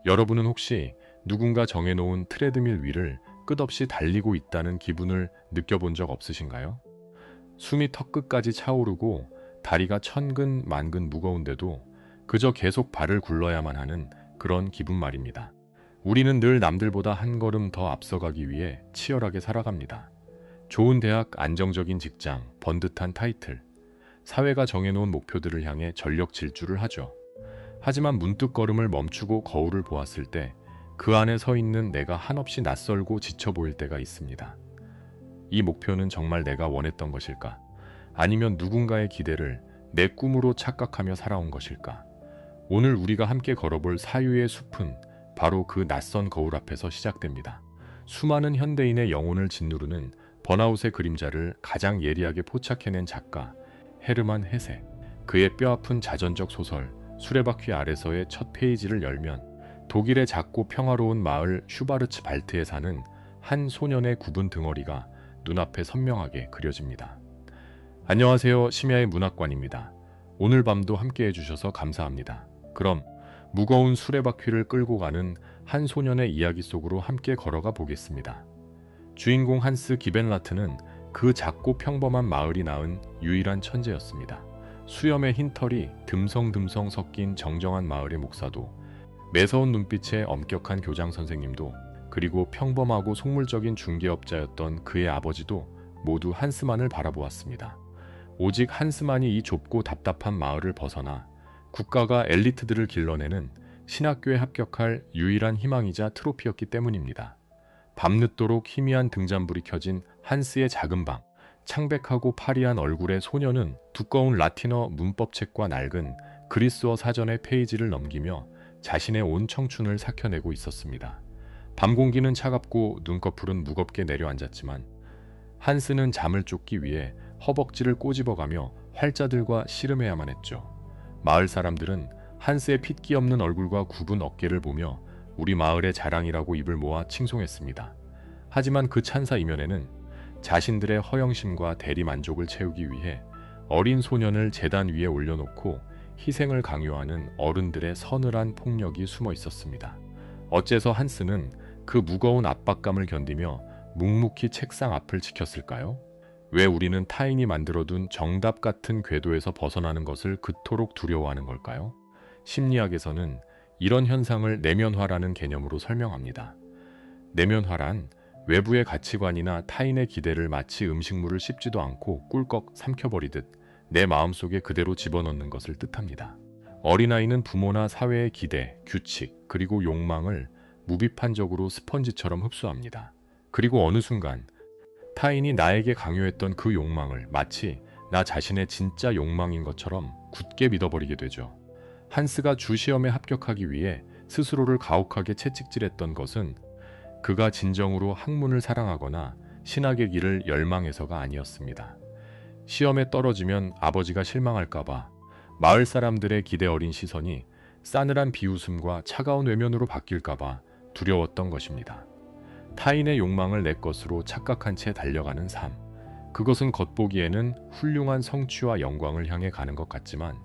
여러분은 혹시 누군가 정해놓은 트레드밀 위를 끝없이 달리고 있다는 기분을 느껴본 적 없으신가요? 숨이 턱끝까지 차오르고 다리가 천근 만근 무거운데도 그저 계속 발을 굴러야만 하는 그런 기분 말입니다. 우리는 늘 남들보다 한 걸음 더 앞서가기 위해 치열하게 살아갑니다. 좋은 대학, 안정적인 직장, 번듯한 타이틀, 사회가 정해놓은 목표들을 향해 전력 질주를 하죠. 하지만 문득 걸음을 멈추고 거울을 보았을 때 그 안에 서 있는 내가 한없이 낯설고 지쳐 보일 때가 있습니다. 이 목표는 정말 내가 원했던 것일까? 아니면 누군가의 기대를 내 꿈으로 착각하며 살아온 것일까? 오늘 우리가 함께 걸어볼 사유의 숲은 바로 그 낯선 거울 앞에서 시작됩니다. 수많은 현대인의 영혼을 짓누르는 번아웃의 그림자를 가장 예리하게 포착해낸 작가 헤르만 헤세. 그의 뼈아픈 자전적 소설 수레바퀴 아래서의 첫 페이지를 열면 독일의 작고 평화로운 마을 슈바르츠 발트에 사는 한 소년의 굽은 등허리가 눈앞에 선명하게 그려집니다. 안녕하세요. 심야의 문학관입니다. 오늘 밤도 함께 해주셔서 감사합니다. 그럼 무거운 수레바퀴를 끌고 가는 한 소년의 이야기 속으로 함께 걸어가 보겠습니다. 주인공 한스 기벤라트는 그 작고 평범한 마을이 낳은 유일한 천재였습니다. 수염의 흰 털이 듬성듬성 섞인 정정한 마을의 목사도, 매서운 눈빛의 엄격한 교장 선생님도, 그리고 평범하고 속물적인 중개업자였던 그의 아버지도 모두 한스만을 바라보았습니다. 오직 한스만이 이 좁고 답답한 마을을 벗어나 국가가 엘리트들을 길러내는 신학교에 합격할 유일한 희망이자 트로피였기 때문입니다. 밤늦도록 희미한 등잔불이 켜진 한스의 작은 방, 창백하고 파리한 얼굴의 소녀는 두꺼운 라틴어 문법책과 낡은 그리스어 사전의 페이지를 넘기며 자신의 온 청춘을 삭혀내고 있었습니다. 밤 공기는 차갑고 눈꺼풀은 무겁게 내려앉았지만 한스는 잠을 쫓기 위해 허벅지를 꼬집어가며 활자들과 씨름해야만 했죠. 마을 사람들은 한스의 핏기 없는 얼굴과 굽은 어깨를 보며 우리 마을의 자랑이라고 입을 모아 칭송했습니다. 하지만 그 찬사 이면에는 자신들의 허영심과 대리만족을 채우기 위해 어린 소년을 제단 위에 올려놓고 희생을 강요하는 어른들의 서늘한 폭력이 숨어 있었습니다. 어째서 한스는 그 무거운 압박감을 견디며 묵묵히 책상 앞을 지켰을까요? 왜 우리는 타인이 만들어둔 정답 같은 궤도에서 벗어나는 것을 그토록 두려워하는 걸까요? 심리학에서는 이런 현상을 내면화라는 개념으로 설명합니다. 내면화란 외부의 가치관이나 타인의 기대를 마치 음식물을 씹지도 않고 꿀꺽 삼켜버리듯 내 마음속에 그대로 집어넣는 것을 뜻합니다. 어린아이는 부모나 사회의 기대, 규칙, 그리고 욕망을 무비판적으로 스펀지처럼 흡수합니다. 그리고 어느 순간 타인이 나에게 강요했던 그 욕망을 마치 나 자신의 진짜 욕망인 것처럼 굳게 믿어버리게 되죠. 한스가 주시험에 합격하기 위해 스스로를 가혹하게 채찍질했던 것은 그가 진정으로 학문을 사랑하거나 신학의 길을 열망해서가 아니었습니다. 시험에 떨어지면 아버지가 실망할까봐, 마을 사람들의 기대 어린 시선이 싸늘한 비웃음과 차가운 외면으로 바뀔까봐 두려웠던 것입니다. 타인의 욕망을 내 것으로 착각한 채 달려가는 삶. 그것은 겉보기에는 훌륭한 성취와 영광을 향해 가는 것 같지만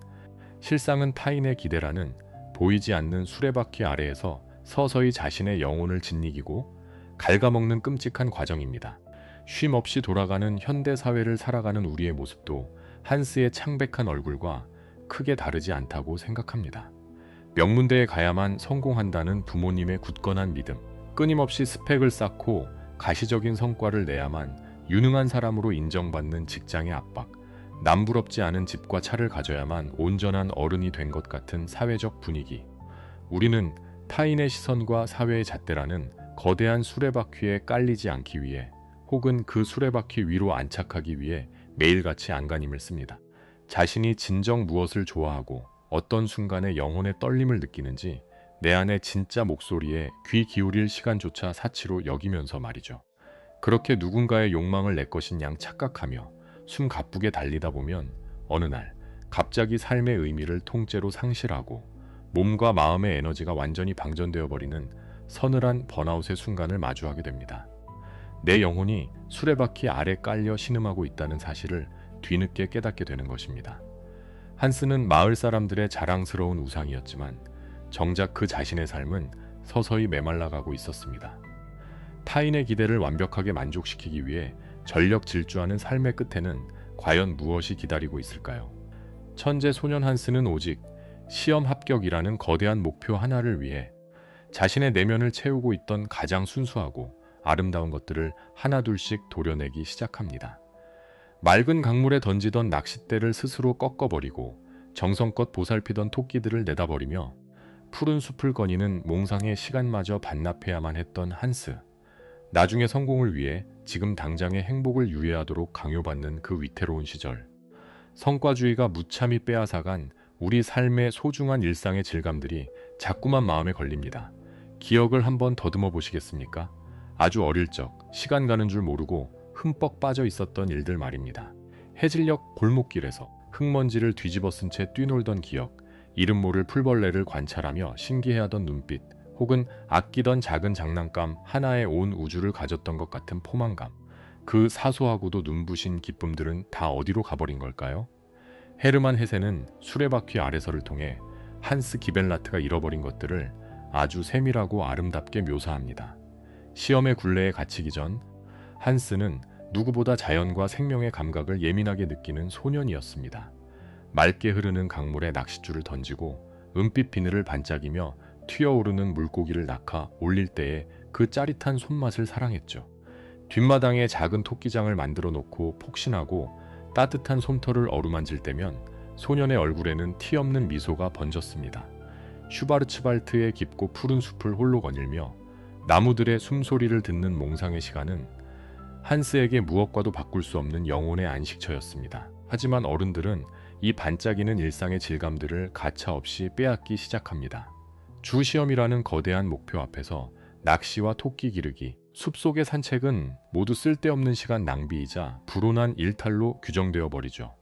실상은 타인의 기대라는 보이지 않는 수레바퀴 아래에서 서서히 자신의 영혼을 짓이기고 갉아먹는 끔찍한 과정입니다. 쉼 없이 돌아가는 현대 사회를 살아가는 우리의 모습도 한스의 창백한 얼굴과 크게 다르지 않다고 생각합니다. 명문대에 가야만 성공한다는 부모님의 굳건한 믿음, 끊임없이 스펙을 쌓고 가시적인 성과를 내야만 유능한 사람으로 인정받는 직장의 압박, 남부럽지 않은 집과 차를 가져야만 온전한 어른이 된 것 같은 사회적 분위기. 우리는 타인의 시선과 사회의 잣대라는 거대한 수레바퀴에 깔리지 않기 위해, 혹은 그 수레바퀴 위로 안착하기 위해 매일같이 안간힘을 씁니다. 자신이 진정 무엇을 좋아하고 어떤 순간에 영혼의 떨림을 느끼는지 내 안의 진짜 목소리에 귀 기울일 시간조차 사치로 여기면서 말이죠. 그렇게 누군가의 욕망을 내 것인 양 착각하며 숨 가쁘게 달리다 보면 어느 날 갑자기 삶의 의미를 통째로 상실하고 몸과 마음의 에너지가 완전히 방전되어 버리는 서늘한 번아웃의 순간을 마주하게 됩니다. 내 영혼이 수레바퀴 아래 깔려 신음하고 있다는 사실을 뒤늦게 깨닫게 되는 것입니다. 한스는 마을 사람들의 자랑스러운 우상이었지만 정작 그 자신의 삶은 서서히 메말라가고 있었습니다. 타인의 기대를 완벽하게 만족시키기 위해 전력 질주하는 삶의 끝에는 과연 무엇이 기다리고 있을까요? 천재 소년 한스는 오직 시험 합격이라는 거대한 목표 하나를 위해 자신의 내면을 채우고 있던 가장 순수하고 아름다운 것들을 하나둘씩 도려내기 시작합니다. 맑은 강물에 던지던 낚싯대를 스스로 꺾어버리고 정성껏 보살피던 토끼들을 내다버리며 푸른 숲을 거니는 몽상의 시간마저 반납해야만 했던 한스. 나중에 성공을 위해 지금 당장의 행복을 유예하도록 강요받는 그 위태로운 시절. 성과주의가 무참히 빼앗아간 우리 삶의 소중한 일상의 질감들이 자꾸만 마음에 걸립니다. 기억을 한번 더듬어 보시겠습니까? 아주 어릴 적 시간 가는 줄 모르고 흠뻑 빠져 있었던 일들 말입니다. 해질녘 골목길에서 흙먼지를 뒤집어 쓴 채 뛰놀던 기억, 이름 모를 풀벌레를 관찰하며 신기해하던 눈빛, 혹은 아끼던 작은 장난감 하나에 온 우주를 가졌던 것 같은 포만감. 그 사소하고도 눈부신 기쁨들은 다 어디로 가버린 걸까요? 헤르만 헤세는 수레바퀴 아래서를 통해 한스 기벨라트가 잃어버린 것들을 아주 세밀하고 아름답게 묘사합니다. 시험의 굴레에 갇히기 전 한스는 누구보다 자연과 생명의 감각을 예민하게 느끼는 소년이었습니다. 맑게 흐르는 강물에 낚싯줄을 던지고 은빛 비늘을 반짝이며 튀어오르는 물고기를 낚아 올릴 때의 그 짜릿한 손맛을 사랑했죠. 뒷마당에 작은 토끼장을 만들어 놓고 폭신하고 따뜻한 솜털을 어루만질 때면 소년의 얼굴에는 티 없는 미소가 번졌습니다. 슈바르츠발트의 깊고 푸른 숲을 홀로 거닐며 나무들의 숨소리를 듣는 몽상의 시간은 한스에게 무엇과도 바꿀 수 없는 영혼의 안식처였습니다. 하지만 어른들은 이 반짝이는 일상의 질감들을 가차없이 빼앗기 시작합니다. 주시험이라는 거대한 목표 앞에서 낚시와 토끼 기르기, 숲속의 산책은 모두 쓸데없는 시간 낭비이자 불온한 일탈로 규정되어 버리죠.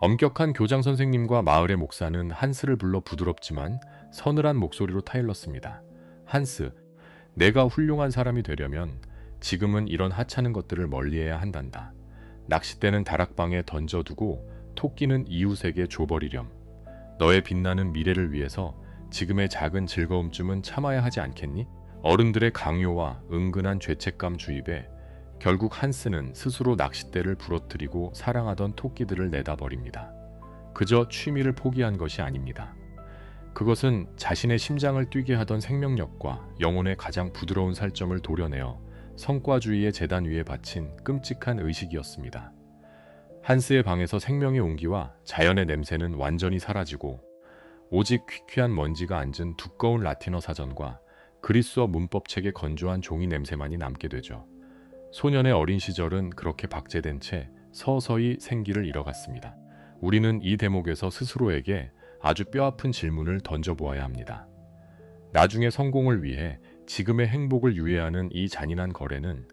엄격한 교장 선생님과 마을의 목사는 한스를 불러 부드럽지만 서늘한 목소리로 타일렀습니다. 한스, 내가 훌륭한 사람이 되려면 지금은 이런 하찮은 것들을 멀리해야 한단다. 낚싯대는 다락방에 던져두고 토끼는 이웃에게 줘버리렴. 너의 빛나는 미래를 위해서 지금의 작은 즐거움쯤은 참아야 하지 않겠니? 어른들의 강요와 은근한 죄책감 주입에 결국 한스는 스스로 낚싯대를 부러뜨리고 사랑하던 토끼들을 내다버립니다. 그저 취미를 포기한 것이 아닙니다. 그것은 자신의 심장을 뛰게 하던 생명력과 영혼의 가장 부드러운 살점을 도려내어 성과주의의 제단 위에 바친 끔찍한 의식이었습니다. 한스의 방에서 생명의 온기와 자연의 냄새는 완전히 사라지고 오직 퀴퀴한 먼지가 앉은 두꺼운 라틴어 사전과 그리스어 문법책의 건조한 종이 냄새만이 남게 되죠. 소년의 어린 시절은 그렇게 박제된 채 서서히 생기를 잃어갔습니다. 우리는 이 대목에서 스스로에게 아주 뼈아픈 질문을 던져보아야 합니다. 나중에 성공을 위해 지금의 행복을 유예하는 이 잔인한 거래는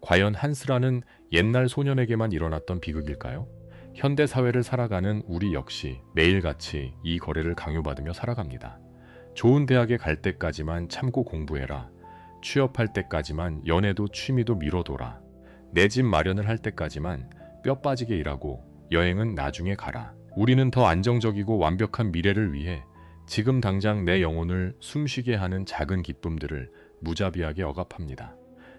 과연 한스라는 옛날 소년에게만 일어났던 비극일까요? 현대 사회를 살아가는 우리 역시 매일같이 이 거래를 강요받으며 살아갑니다. 좋은 대학에 갈 때까지만 참고 공부해라. 취업할 때까지만 연애도 취미도 미뤄둬라. 내 집 마련을 할 때까지만 뼈 빠지게 일하고 여행은 나중에 가라. 우리는 더 안정적이고 완벽한 미래를 위해 지금 당장 내 영혼을 숨쉬게 하는 작은 기쁨들을 무자비하게 억압합니다.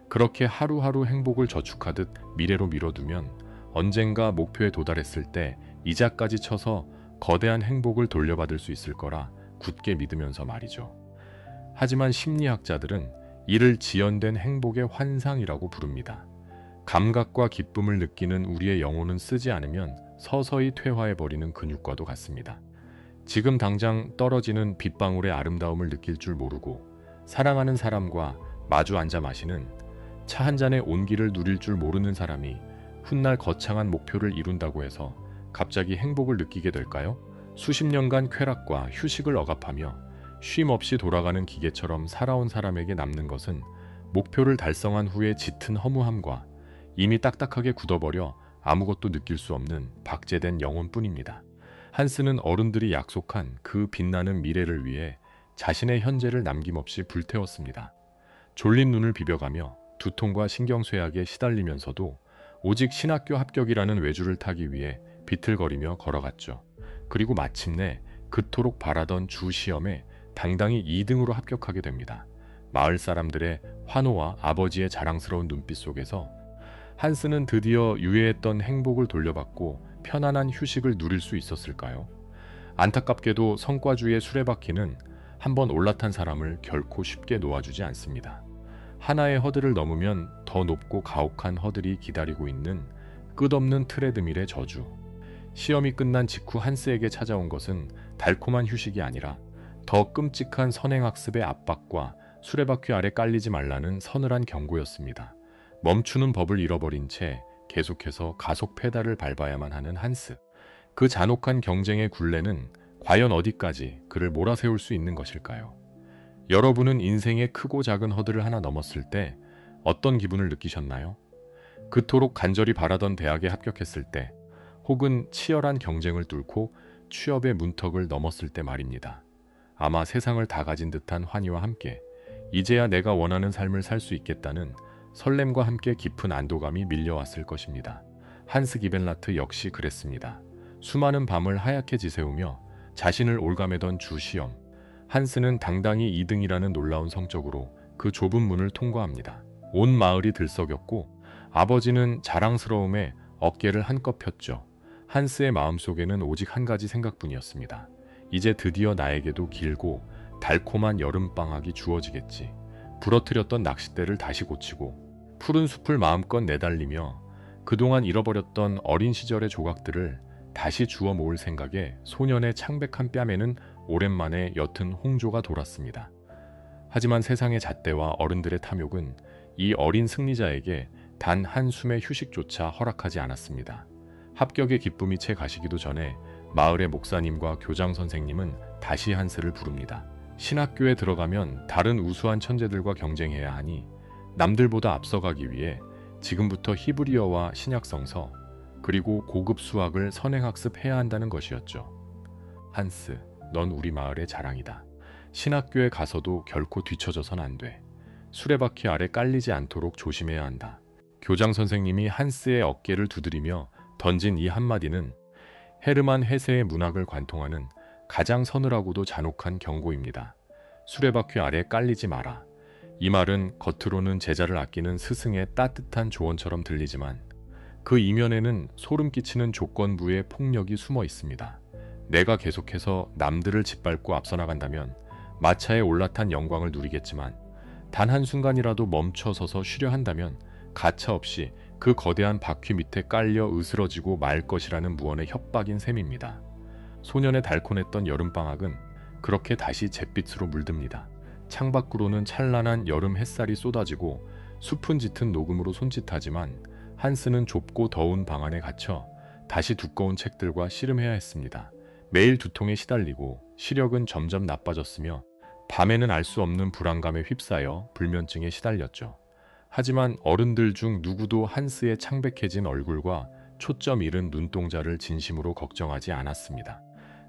그렇게 하루하루 행복을 저축하듯 미래로 미뤄두면 언젠가 목표에 도달했을 때 이자까지 쳐서 거대한 행복을 돌려받을 수 있을 거라 굳게 믿으면서 말이죠. 하지만 심리학자들은 이를 지연된 행복의 환상이라고 부릅니다. 감각과 기쁨을 느끼는 우리의 영혼은 쓰지 않으면 서서히 퇴화해버리는 근육과도 같습니다. 지금 당장 떨어지는 빗방울의 아름다움을 느낄 줄 모르고 사랑하는 사람과 마주 앉아 마시는 차 한 잔의 온기를 누릴 줄 모르는 사람이 훗날 거창한 목표를 이룬다고 해서 갑자기 행복을 느끼게 될까요? 수십 년간 쾌락과 휴식을 억압하며 쉼 없이 돌아가는 기계처럼 살아온 사람에게 남는 것은 목표를 달성한 후의 짙은 허무함과 이미 딱딱하게 굳어버려 아무것도 느낄 수 없는 박제된 영혼뿐입니다. 한스는 어른들이 약속한 그 빛나는 미래를 위해 자신의 현재를 남김없이 불태웠습니다. 졸린 눈을 비벼가며 두통과 신경쇠약에 시달리면서도 오직 신학교 합격이라는 외주를 타기 위해 비틀거리며 걸어갔죠. 그리고 마침내 그토록 바라던 주 시험에 당당히 2등으로 합격하게 됩니다. 마을 사람들의 환호와 아버지의 자랑스러운 눈빛 속에서 한스는 드디어 유예했던 행복을 돌려받고 편안한 휴식을 누릴 수 있었을까요? 안타깝게도 성과주의의 수레바퀴는 한번 올라탄 사람을 결코 쉽게 놓아주지 않습니다. 하나의 허들을 넘으면 더 높고 가혹한 허들이 기다리고 있는 끝없는 트레드밀의 저주. 시험이 끝난 직후 한스에게 찾아온 것은 달콤한 휴식이 아니라 더 끔찍한 선행학습의 압박과 수레바퀴 아래 깔리지 말라는 서늘한 경고였습니다. 멈추는 법을 잃어버린 채 계속해서 가속 페달을 밟아야만 하는 한스. 그 잔혹한 경쟁의 굴레는 과연 어디까지 그를 몰아세울 수 있는 것일까요? 여러분은 인생의 크고 작은 허들을 하나 넘었을 때 어떤 기분을 느끼셨나요? 그토록 간절히 바라던 대학에 합격했을 때, 혹은 치열한 경쟁을 뚫고 취업의 문턱을 넘었을 때 말입니다. 아마 세상을 다 가진 듯한 환희와 함께 이제야 내가 원하는 삶을 살 수 있겠다는 설렘과 함께 깊은 안도감이 밀려왔을 것입니다. 한스 기벤라트 역시 그랬습니다. 수많은 밤을 하얗게 지새우며 자신을 올가매던 주 시험. 한스는 당당히 2등이라는 놀라운 성적으로 그 좁은 문을 통과합니다. 온 마을이 들썩였고 아버지는 자랑스러움에 어깨를 한껏 폈죠. 한스의 마음속에는 오직 한 가지 생각뿐이었습니다. 이제 드디어 나에게도 길고 달콤한 여름방학이 주어지겠지. 부러뜨렸던 낚싯대를 다시 고치고 푸른 숲을 마음껏 내달리며 그동안 잃어버렸던 어린 시절의 조각들을 다시 주워 모을 생각에 소년의 창백한 뺨에는 오랜만에 옅은 홍조가 돌았습니다. 하지만 세상의 잣대와 어른들의 탐욕은 이 어린 승리자에게 단 한숨의 휴식조차 허락하지 않았습니다. 합격의 기쁨이 채 가시기도 전에 마을의 목사님과 교장 선생님은 다시 한스를 부릅니다. 신학교에 들어가면 다른 우수한 천재들과 경쟁해야 하니 남들보다 앞서가기 위해 지금부터 히브리어와 신약성서 그리고 고급 수학을 선행학습해야 한다는 것이었죠. 한스, 넌 우리 마을의 자랑이다. 신학교에 가서도 결코 뒤처져선 안 돼. 수레바퀴 아래 깔리지 않도록 조심해야 한다. 교장 선생님이 한스의 어깨를 두드리며 던진 이 한마디는 헤르만 헤세의 문학을 관통하는 가장 서늘하고도 잔혹한 경고입니다. 수레바퀴 아래 깔리지 마라. 이 말은 겉으로는 제자를 아끼는 스승의 따뜻한 조언처럼 들리지만 그 이면에는 소름 끼치는 조건부의 폭력이 숨어 있습니다. 내가 계속해서 남들을 짓밟고 앞서 나간다면 마차에 올라탄 영광을 누리겠지만 단 한순간이라도 멈춰서서 쉬려 한다면 가차없이 그 거대한 바퀴 밑에 깔려 으스러지고 말 것이라는 무언의 협박인 셈입니다. 소년의 달콤했던 여름방학은 그렇게 다시 잿빛으로 물듭니다. 창밖으로는 찬란한 여름 햇살이 쏟아지고 숲은 짙은 녹음으로 손짓하지만 한스는 좁고 더운 방 안에 갇혀 다시 두꺼운 책들과 씨름해야 했습니다. 매일 두통에 시달리고 시력은 점점 나빠졌으며 밤에는 알 수 없는 불안감에 휩싸여 불면증에 시달렸죠. 하지만 어른들 중 누구도 한스의 창백해진 얼굴과 초점 잃은 눈동자를 진심으로 걱정하지 않았습니다.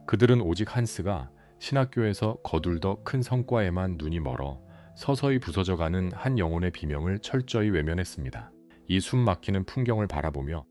그들은 오직 한스가 신학교에서 거둘 더 큰 성과에만 눈이 멀어 서서히 부서져가는 한 영혼의 비명을 철저히 외면했습니다. 이 숨 막히는 풍경을 바라보며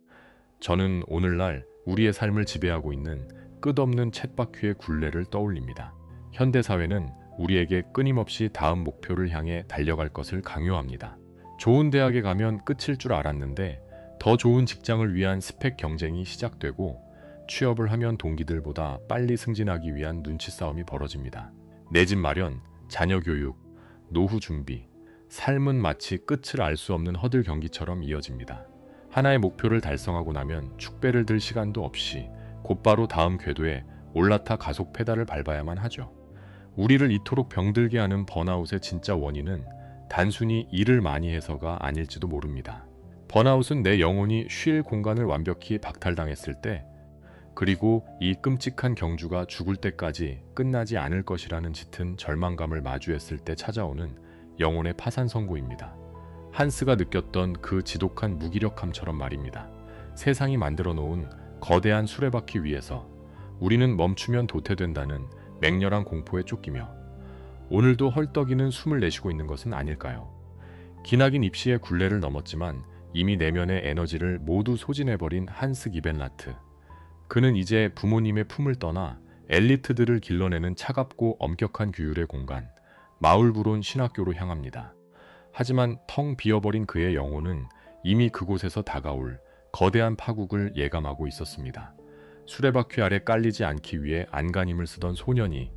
저는 오늘날 우리의 삶을 지배하고 있는 끝없는 쳇바퀴의 굴레를 떠올립니다. 현대사회는 우리에게 끊임없이 다음 목표를 향해 달려갈 것을 강요합니다. 좋은 대학에 가면 끝일 줄 알았는데 더 좋은 직장을 위한 스펙 경쟁이 시작되고 취업을 하면 동기들보다 빨리 승진하기 위한 눈치 싸움이 벌어집니다. 내 집 마련, 자녀 교육, 노후 준비, 삶은 마치 끝을 알 수 없는 허들 경기처럼 이어집니다. 하나의 목표를 달성하고 나면 축배를 들 시간도 없이 곧바로 다음 궤도에 올라타 가속 페달을 밟아야만 하죠. 우리를 이토록 병들게 하는 번아웃의 진짜 원인은 단순히 일을 많이 해서가 아닐지도 모릅니다. 번아웃은 내 영혼이 쉴 공간을 완벽히 박탈당했을 때, 그리고 이 끔찍한 경주가 죽을 때까지 끝나지 않을 것이라는 짙은 절망감을 마주했을 때 찾아오는 영혼의 파산 선고입니다. 한스가 느꼈던 그 지독한 무기력함처럼 말입니다. 세상이 만들어 놓은 거대한 수레바퀴 위에서 우리는 멈추면 도태된다는 맹렬한 공포에 쫓기며 오늘도 헐떡이는 숨을 내쉬고 있는 것은 아닐까요? 기나긴 입시의 굴레를 넘었지만 이미 내면의 에너지를 모두 소진해버린 한스 기벤라트. 그는 이제 부모님의 품을 떠나 엘리트들을 길러내는 차갑고 엄격한 규율의 공간, 마울브론 신학교로 향합니다. 하지만 텅 비어버린 그의 영혼은 이미 그곳에서 다가올 거대한 파국을 예감하고 있었습니다. 수레바퀴 아래 깔리지 않기 위해 안간힘을 쓰던 소년이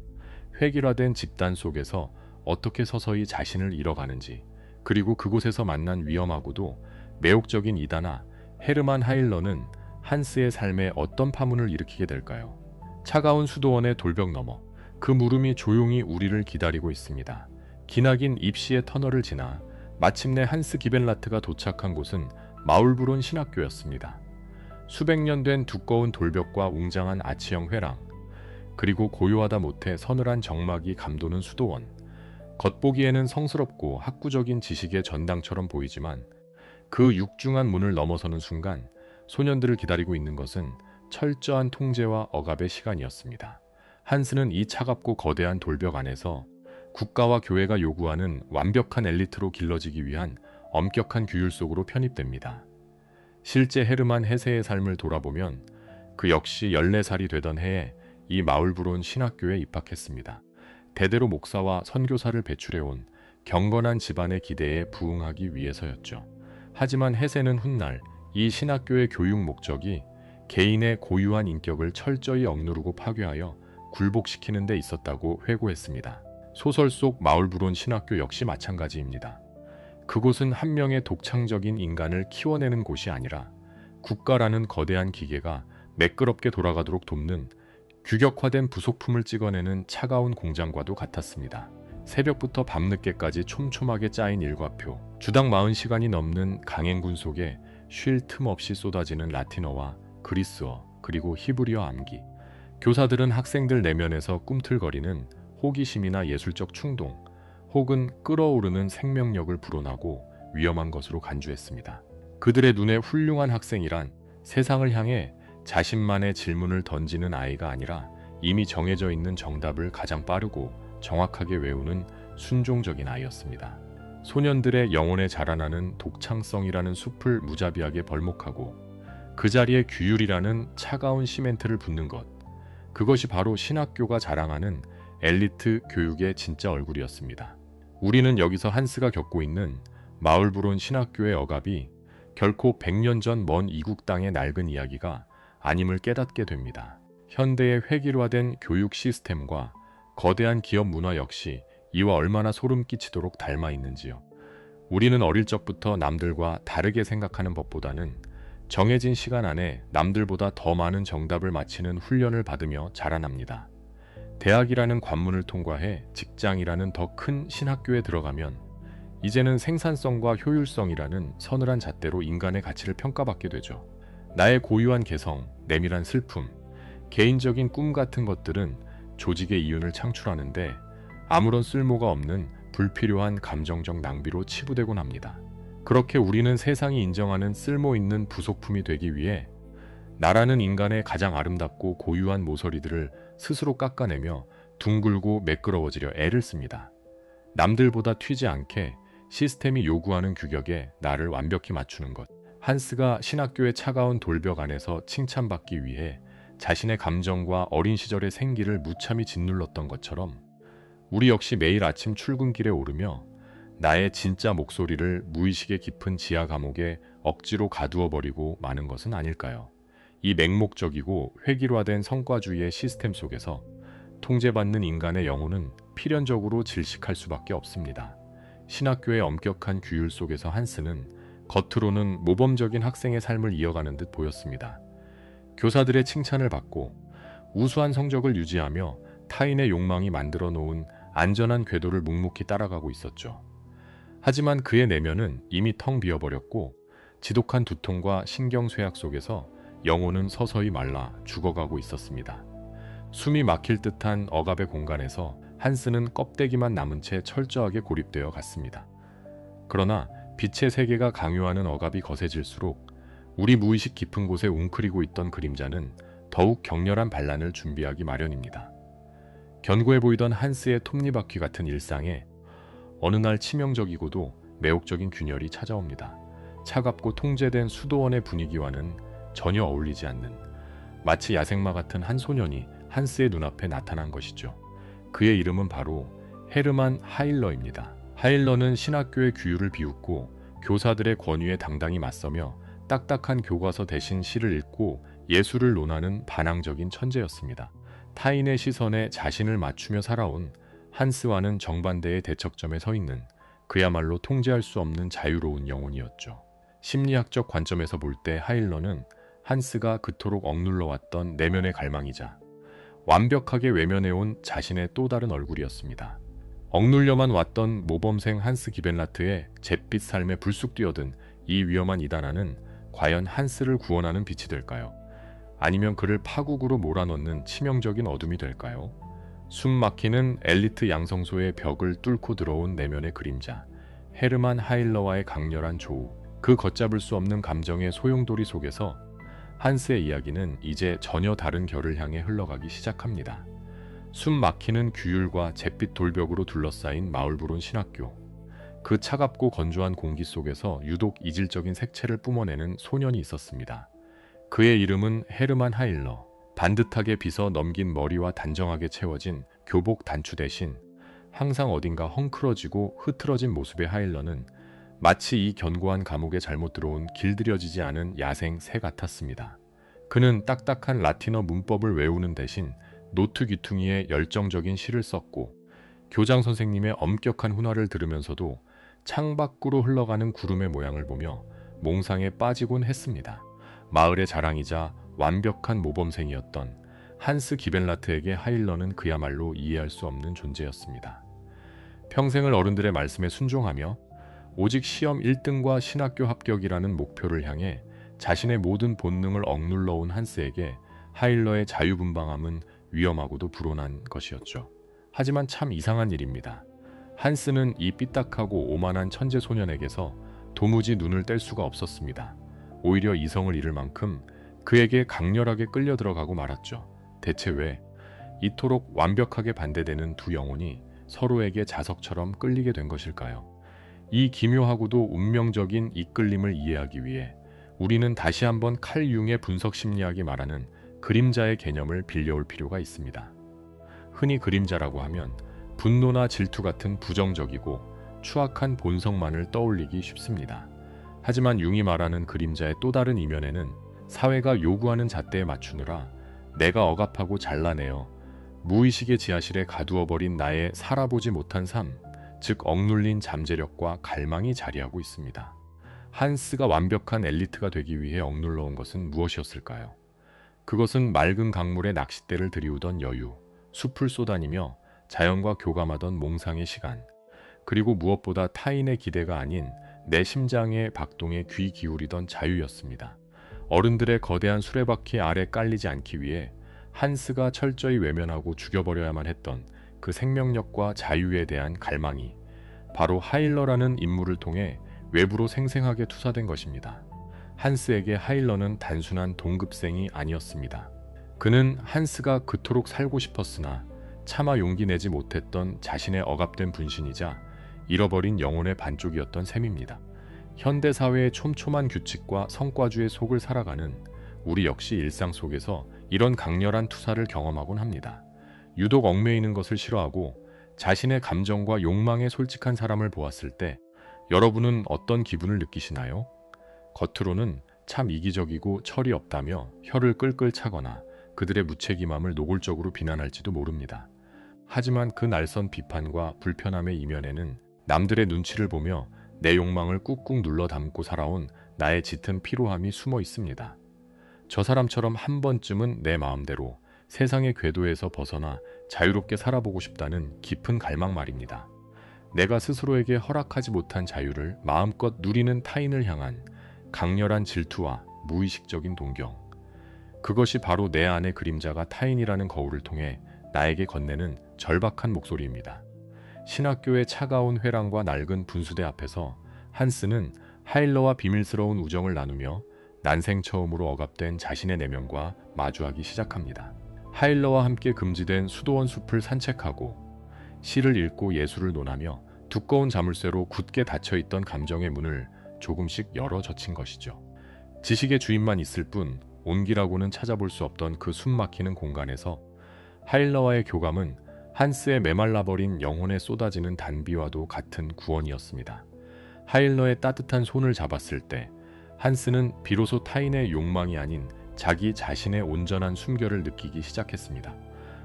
획일화된 집단 속에서 어떻게 서서히 자신을 잃어가는지, 그리고 그곳에서 만난 위험하고도 매혹적인 이다나 헤르만 하일러는 한스의 삶에 어떤 파문을 일으키게 될까요? 차가운 수도원의 돌벽 너머, 그 물음이 조용히 우리를 기다리고 있습니다. 기나긴 입시의 터널을 지나 마침내 한스 기벤라트가 도착한 곳은 마울브론 신학교였습니다. 수백 년 된 두꺼운 돌벽과 웅장한 아치형 회랑, 그리고 고요하다 못해 서늘한 정막이 감도는 수도원. 겉보기에는 성스럽고 학구적인 지식의 전당처럼 보이지만 그 육중한 문을 넘어서는 순간 소년들을 기다리고 있는 것은 철저한 통제와 억압의 시간이었습니다. 한스는 이 차갑고 거대한 돌벽 안에서 국가와 교회가 요구하는 완벽한 엘리트로 길러지기 위한 엄격한 규율 속으로 편입됩니다. 실제 헤르만 헤세의 삶을 돌아보면 그 역시 14살이 되던 해에 이 마울브론 신학교에 입학했습니다. 대대로 목사와 선교사를 배출해온 경건한 집안의 기대에 부응하기 위해서였죠. 하지만 헤세는 훗날 이 신학교의 교육 목적이 개인의 고유한 인격을 철저히 억누르고 파괴하여 굴복시키는 데 있었다고 회고했습니다. 소설 속 마울브론 신학교 역시 마찬가지입니다. 그곳은 한 명의 독창적인 인간을 키워내는 곳이 아니라 국가라는 거대한 기계가 매끄럽게 돌아가도록 돕는 규격화된 부속품을 찍어내는 차가운 공장과도 같았습니다. 새벽부터 밤늦게까지 촘촘하게 짜인 일과표, 주당 40시간이 넘는 강행군 속에 쉴 틈 없이 쏟아지는 라틴어와 그리스어, 그리고 히브리어 암기. 교사들은 학생들 내면에서 꿈틀거리는 호기심이나 예술적 충동, 혹은 끓어오르는 생명력을 불어나고 위험한 것으로 간주했습니다. 그들의 눈에 훌륭한 학생이란 세상을 향해 자신만의 질문을 던지는 아이가 아니라 이미 정해져 있는 정답을 가장 빠르고 정확하게 외우는 순종적인 아이였습니다. 소년들의 영혼에 자라나는 독창성이라는 숲을 무자비하게 벌목하고 그 자리에 규율이라는 차가운 시멘트를 붓는 것, 그것이 바로 신학교가 자랑하는 엘리트 교육의 진짜 얼굴이었습니다. 우리는 여기서 한스가 겪고 있는 마울브론 신학교의 억압이 결코 100년 전 먼 이국 땅의 낡은 이야기가 아님을 깨닫게 됩니다. 현대의 획일화된 교육 시스템과 거대한 기업 문화 역시 이와 얼마나 소름 끼치도록 닮아 있는지요. 우리는 어릴 적부터 남들과 다르게 생각하는 법보다는 정해진 시간 안에 남들보다 더 많은 정답을 맞히는 훈련을 받으며 자라납니다. 대학이라는 관문을 통과해 직장이라는 더 큰 신학교에 들어가면 이제는 생산성과 효율성이라는 서늘한 잣대로 인간의 가치를 평가받게 되죠. 나의 고유한 개성, 내밀한 슬픔, 개인적인 꿈 같은 것들은 조직의 이윤을 창출하는데 아무런 쓸모가 없는 불필요한 감정적 낭비로 치부되곤 합니다. 그렇게 우리는 세상이 인정하는 쓸모 있는 부속품이 되기 위해 나라는 인간의 가장 아름답고 고유한 모서리들을 스스로 깎아내며 둥글고 매끄러워지려 애를 씁니다. 남들보다 튀지 않게 시스템이 요구하는 규격에 나를 완벽히 맞추는 것. 한스가 신학교의 차가운 돌벽 안에서 칭찬받기 위해 자신의 감정과 어린 시절의 생기를 무참히 짓눌렀던 것처럼 우리 역시 매일 아침 출근길에 오르며 나의 진짜 목소리를 무의식의 깊은 지하 감옥에 억지로 가두어 버리고 마는 것은 아닐까요? 이 맹목적이고 획일화된 성과주의의 시스템 속에서 통제받는 인간의 영혼은 필연적으로 질식할 수밖에 없습니다. 신학교의 엄격한 규율 속에서 한스는 겉으로는 모범적인 학생의 삶을 이어가는 듯 보였습니다. 교사들의 칭찬을 받고 우수한 성적을 유지하며 타인의 욕망이 만들어 놓은 안전한 궤도를 묵묵히 따라가고 있었죠. 하지만 그의 내면은 이미 텅 비어버렸고 지독한 두통과 신경쇠약 속에서 영혼은 서서히 말라 죽어가고 있었습니다. 숨이 막힐 듯한 억압의 공간에서 한스는 껍데기만 남은 채 철저하게 고립되어 갔습니다. 그러나 빛의 세계가 강요하는 억압이 거세질수록 우리 무의식 깊은 곳에 웅크리고 있던 그림자는 더욱 격렬한 반란을 준비하기 마련입니다. 견고해 보이던 한스의 톱니바퀴 같은 일상에 어느 날 치명적이고도 매혹적인 균열이 찾아옵니다. 차갑고 통제된 수도원의 분위기와는 전혀 어울리지 않는 마치 야생마 같은 한 소년이 한스의 눈앞에 나타난 것이죠. 그의 이름은 바로 헤르만 하일러입니다. 하일러는 신학교의 규율을 비웃고 교사들의 권위에 당당히 맞서며 딱딱한 교과서 대신 시를 읽고 예술을 논하는 반항적인 천재였습니다. 타인의 시선에 자신을 맞추며 살아온 한스와는 정반대의 대척점에 서 있는 그야말로 통제할 수 없는 자유로운 영혼이었죠. 심리학적 관점에서 볼 때 하일러는 한스가 그토록 억눌러왔던 내면의 갈망이자 완벽하게 외면해온 자신의 또 다른 얼굴이었습니다. 억눌려만 왔던 모범생 한스 기벤라트의 잿빛 삶에 불쑥 뛰어든 이 위험한 이단아는 과연 한스를 구원하는 빛이 될까요? 아니면 그를 파국으로 몰아넣는 치명적인 어둠이 될까요? 숨 막히는 엘리트 양성소의 벽을 뚫고 들어온 내면의 그림자, 헤르만 하일러와의 강렬한 조우, 그 걷잡을 수 없는 감정의 소용돌이 속에서 한스의 이야기는 이제 전혀 다른 결을 향해 흘러가기 시작합니다. 숨 막히는 규율과 잿빛 돌벽으로 둘러싸인 마을부론 신학교, 그 차갑고 건조한 공기 속에서 유독 이질적인 색채를 뿜어내는 소년이 있었습니다. 그의 이름은 헤르만 하일러. 반듯하게 빗어 넘긴 머리와 단정하게 채워진 교복 단추 대신 항상 어딘가 헝클어지고 흐트러진 모습의 하일러는 마치 이 견고한 감옥에 잘못 들어온 길들여지지 않은 야생 새 같았습니다. 그는 딱딱한 라틴어 문법을 외우는 대신 노트 귀퉁이에 열정적인 시를 썼고 교장 선생님의 엄격한 훈화를 들으면서도 창밖으로 흘러가는 구름의 모양을 보며 몽상에 빠지곤 했습니다. 마을의 자랑이자 완벽한 모범생이었던 한스 기벤라트에게 하일러는 그야말로 이해할 수 없는 존재였습니다. 평생을 어른들의 말씀에 순종하며 오직 시험 1등과 신학교 합격이라는 목표를 향해 자신의 모든 본능을 억눌러온 한스에게 하일러의 자유분방함은 위험하고도 불온한 것이었죠. 하지만 참 이상한 일입니다. 한스는 이 삐딱하고 오만한 천재 소년에게서 도무지 눈을 뗄 수가 없었습니다. 오히려 이성을 잃을 만큼 그에게 강렬하게 끌려 들어가고 말았죠. 대체 왜 이토록 완벽하게 반대되는 두 영혼이 서로에게 자석처럼 끌리게 된 것일까요? 이 기묘하고도 운명적인 이끌림을 이해하기 위해 우리는 다시 한번 칼 융의 분석 심리학이 말하는 그림자의 개념을 빌려올 필요가 있습니다. 흔히 그림자라고 하면 분노나 질투 같은 부정적이고 추악한 본성만을 떠올리기 쉽습니다. 하지만 융이 말하는 그림자의 또 다른 이면에는 사회가 요구하는 잣대에 맞추느라 내가 억압하고 잘라내어 무의식의 지하실에 가두어버린 나의 살아보지 못한 삶, 즉 억눌린 잠재력과 갈망이 자리하고 있습니다. 한스가 완벽한 엘리트가 되기 위해 억눌러온 것은 무엇이었을까요? 그것은 맑은 강물에 낚싯대를 들이우던 여유, 숲을 쏘다니며 자연과 교감하던 몽상의 시간, 그리고 무엇보다 타인의 기대가 아닌 내 심장의 박동에 귀 기울이던 자유였습니다. 어른들의 거대한 수레바퀴 아래 깔리지 않기 위해 한스가 철저히 외면하고 죽여버려야만 했던 그 생명력과 자유에 대한 갈망이 바로 하일러라는 인물을 통해 외부로 생생하게 투사된 것입니다. 한스에게 하일러는 단순한 동급생이 아니었습니다. 그는 한스가 그토록 살고 싶었으나 차마 용기 내지 못했던 자신의 억압된 분신이자 잃어버린 영혼의 반쪽이었던 셈입니다. 현대사회의 촘촘한 규칙과 성과주의 속을 살아가는 우리 역시 일상 속에서 이런 강렬한 투사를 경험하곤 합니다. 유독 얽매이는 것을 싫어하고 자신의 감정과 욕망에 솔직한 사람을 보았을 때 여러분은 어떤 기분을 느끼시나요? 겉으로는 참 이기적이고 철이 없다며 혀를 끌끌 차거나 그들의 무책임함을 노골적으로 비난할지도 모릅니다. 하지만 그 날선 비판과 불편함의 이면에는 남들의 눈치를 보며 내 욕망을 꾹꾹 눌러 담고 살아온 나의 짙은 피로함이 숨어 있습니다. 저 사람처럼 한 번쯤은 내 마음대로 세상의 궤도에서 벗어나 자유롭게 살아보고 싶다는 깊은 갈망 말입니다. 내가 스스로에게 허락하지 못한 자유를 마음껏 누리는 타인을 향한 강렬한 질투와 무의식적인 동경. 그것이 바로 내 안의 그림자가 타인이라는 거울을 통해 나에게 건네는 절박한 목소리입니다. 신학교의 차가운 회랑과 낡은 분수대 앞에서 한스는 하일러와 비밀스러운 우정을 나누며 난생 처음으로 억압된 자신의 내면과 마주하기 시작합니다. 하일러와 함께 금지된 수도원 숲을 산책하고 시를 읽고 예술을 논하며 두꺼운 자물쇠로 굳게 닫혀있던 감정의 문을 조금씩 열어 젖힌 것이죠. 지식의 주인만 있을 뿐 온기라고는 찾아볼 수 없던 그 숨막히는 공간에서 하일러와의 교감은 한스의 메말라버린 영혼에 쏟아지는 단비와도 같은 구원이었습니다. 하일러의 따뜻한 손을 잡았을 때 한스는 비로소 타인의 욕망이 아닌 자기 자신의 온전한 순결을 느끼기 시작했습니다.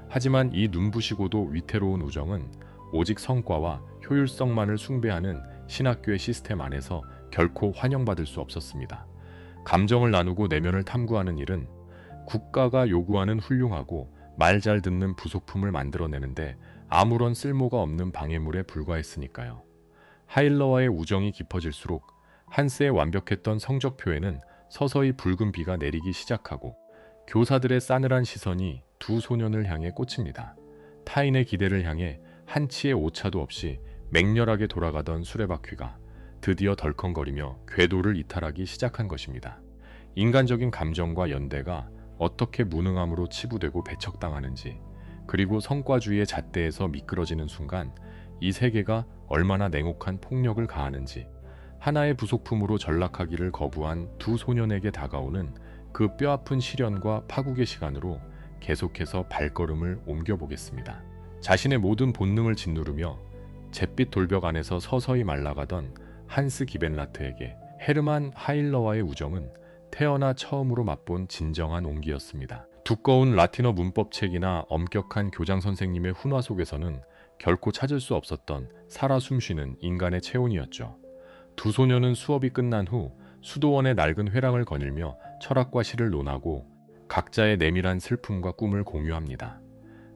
하지만 이 눈부시고도 위태로운 우정은 오직 성과와 효율성만을 숭배하는 신학교의 시스템 안에서 결코 환영받을 수 없었습니다. 감정을 나누고 내면을 탐구하는 일은 국가가 요구하는 훌륭하고 말 잘 듣는 부속품을 만들어내는데 아무런 쓸모가 없는 방해물에 불과했으니까요. 하일러와의 우정이 깊어질수록 한스의 완벽했던 성적 표에는 서서히 붉은 비가 내리기 시작하고 교사들의 싸늘한 시선이 두 소년을 향해 꽂힙니다. 타인의 기대를 향해 한치의 오차도 없이 맹렬하게 돌아가던 수레바퀴가 드디어 덜컹거리며 궤도를 이탈하기 시작한 것입니다. 인간적인 감정과 연대가 어떻게 무능함으로 치부되고 배척당하는지, 그리고 성과주의의 잣대에서 미끄러지는 순간 이 세계가 얼마나 냉혹한 폭력을 가하는지, 하나의 부속품으로 전락하기를 거부한 두 소년에게 다가오는 그 뼈아픈 시련과 파국의 시간으로 계속해서 발걸음을 옮겨보겠습니다. 자신의 모든 본능을 짓누르며 잿빛 돌벽 안에서 서서히 말라가던 한스 기벤라트에게 헤르만 하일러와의 우정은 태어나 처음으로 맛본 진정한 온기였습니다. 두꺼운 라틴어 문법책이나 엄격한 교장 선생님의 훈화 속에서는 결코 찾을 수 없었던 살아 숨쉬는 인간의 체온이었죠. 두 소녀는 수업이 끝난 후 수도원의 낡은 회랑을 거닐며 철학과 시를 논하고 각자의 내밀한 슬픔과 꿈을 공유합니다.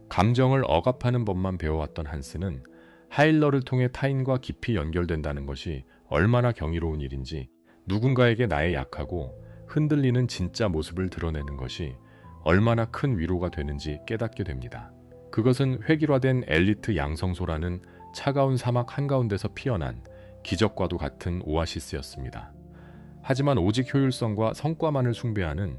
감정을 억압하는 법만 배워왔던 한스는 하일러를 통해 타인과 깊이 연결된다는 것이 얼마나 경이로운 일인지, 누군가에게 나의 약하고 흔들리는 진짜 모습을 드러내는 것이 얼마나 큰 위로가 되는지 깨닫게 됩니다. 그것은 획일화된 엘리트 양성소라는 차가운 사막 한가운데서 피어난 기적과도 같은 오아시스였습니다. 하지만 오직 효율성과 성과만을 숭배하는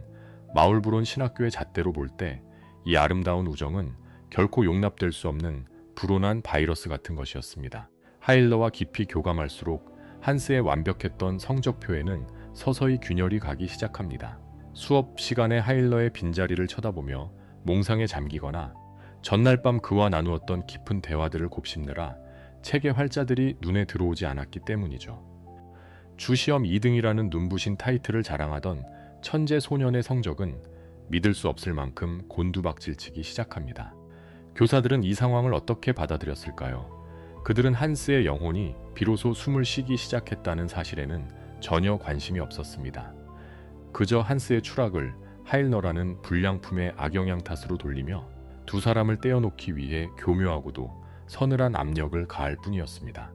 마울브론 신학교의 잣대로 볼 때 이 아름다운 우정은 결코 용납될 수 없는 불온한 바이러스 같은 것이었습니다. 하일러와 깊이 교감할수록 한스의 완벽했던 성적표에는 서서히 균열이 가기 시작합니다. 수업 시간에 하일러의 빈자리를 쳐다보며 몽상에 잠기거나 전날 밤 그와 나누었던 깊은 대화들을 곱씹느라 책의 활자들이 눈에 들어오지 않았기 때문이죠. 주시험 2등이라는 눈부신 타이틀을 자랑하던 천재 소년의 성적은 믿을 수 없을 만큼 곤두박질치기 시작합니다. 교사들은 이 상황을 어떻게 받아들였을까요? 그들은 한스의 영혼이 비로소 숨을 쉬기 시작했다는 사실에는 전혀 관심이 없었습니다. 그저 한스의 추락을 하일러라는 불량품의 악영향 탓으로 돌리며 두 사람을 떼어놓기 위해 교묘하고도 서늘한 압력을 가할 뿐이었습니다.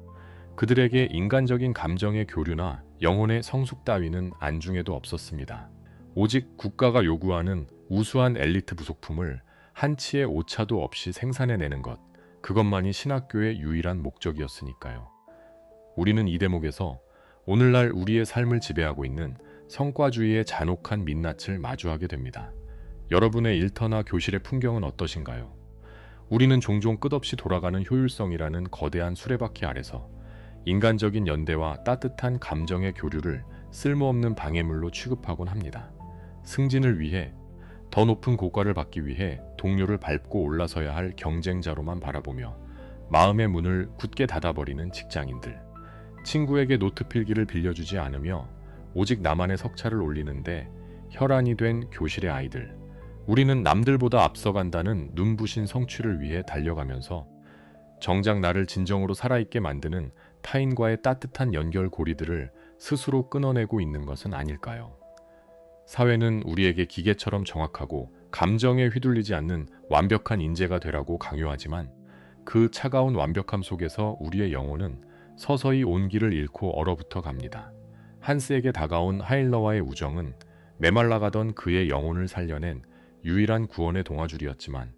그들에게 인간적인 감정의 교류나 영혼의 성숙 따위는 안중에도 없었습니다. 오직 국가가 요구하는 우수한 엘리트 부속품을 한치의 오차도 없이 생산해내는 것, 그것만이 신학교의 유일한 목적이었으니까요. 우리는 이 대목에서 오늘날 우리의 삶을 지배하고 있는 성과주의의 잔혹한 민낯을 마주하게 됩니다. 여러분의 일터나 교실의 풍경은 어떠신가요? 우리는 종종 끝없이 돌아가는 효율성이라는 거대한 수레바퀴 아래서 인간적인 연대와 따뜻한 감정의 교류를 쓸모없는 방해물로 취급하곤 합니다. 승진을 위해, 더 높은 고과를 받기 위해 동료를 밟고 올라서야 할 경쟁자로만 바라보며 마음의 문을 굳게 닫아버리는 직장인들, 친구에게 노트 필기를 빌려주지 않으며 오직 나만의 석차를 올리는데 혈안이 된 교실의 아이들, 우리는 남들보다 앞서간다는 눈부신 성취를 위해 달려가면서 정작 나를 진정으로 살아있게 만드는 타인과의 따뜻한 연결고리들을 스스로 끊어내고 있는 것은 아닐까요? 사회는 우리에게 기계처럼 정확하고 감정에 휘둘리지 않는 완벽한 인재가 되라고 강요하지만 그 차가운 완벽함 속에서 우리의 영혼은 서서히 온기를 잃고 얼어붙어 갑니다. 한스에게 다가온 하일러와의 우정은 메말라가던 그의 영혼을 살려낸 유일한 구원의 동아줄이었지만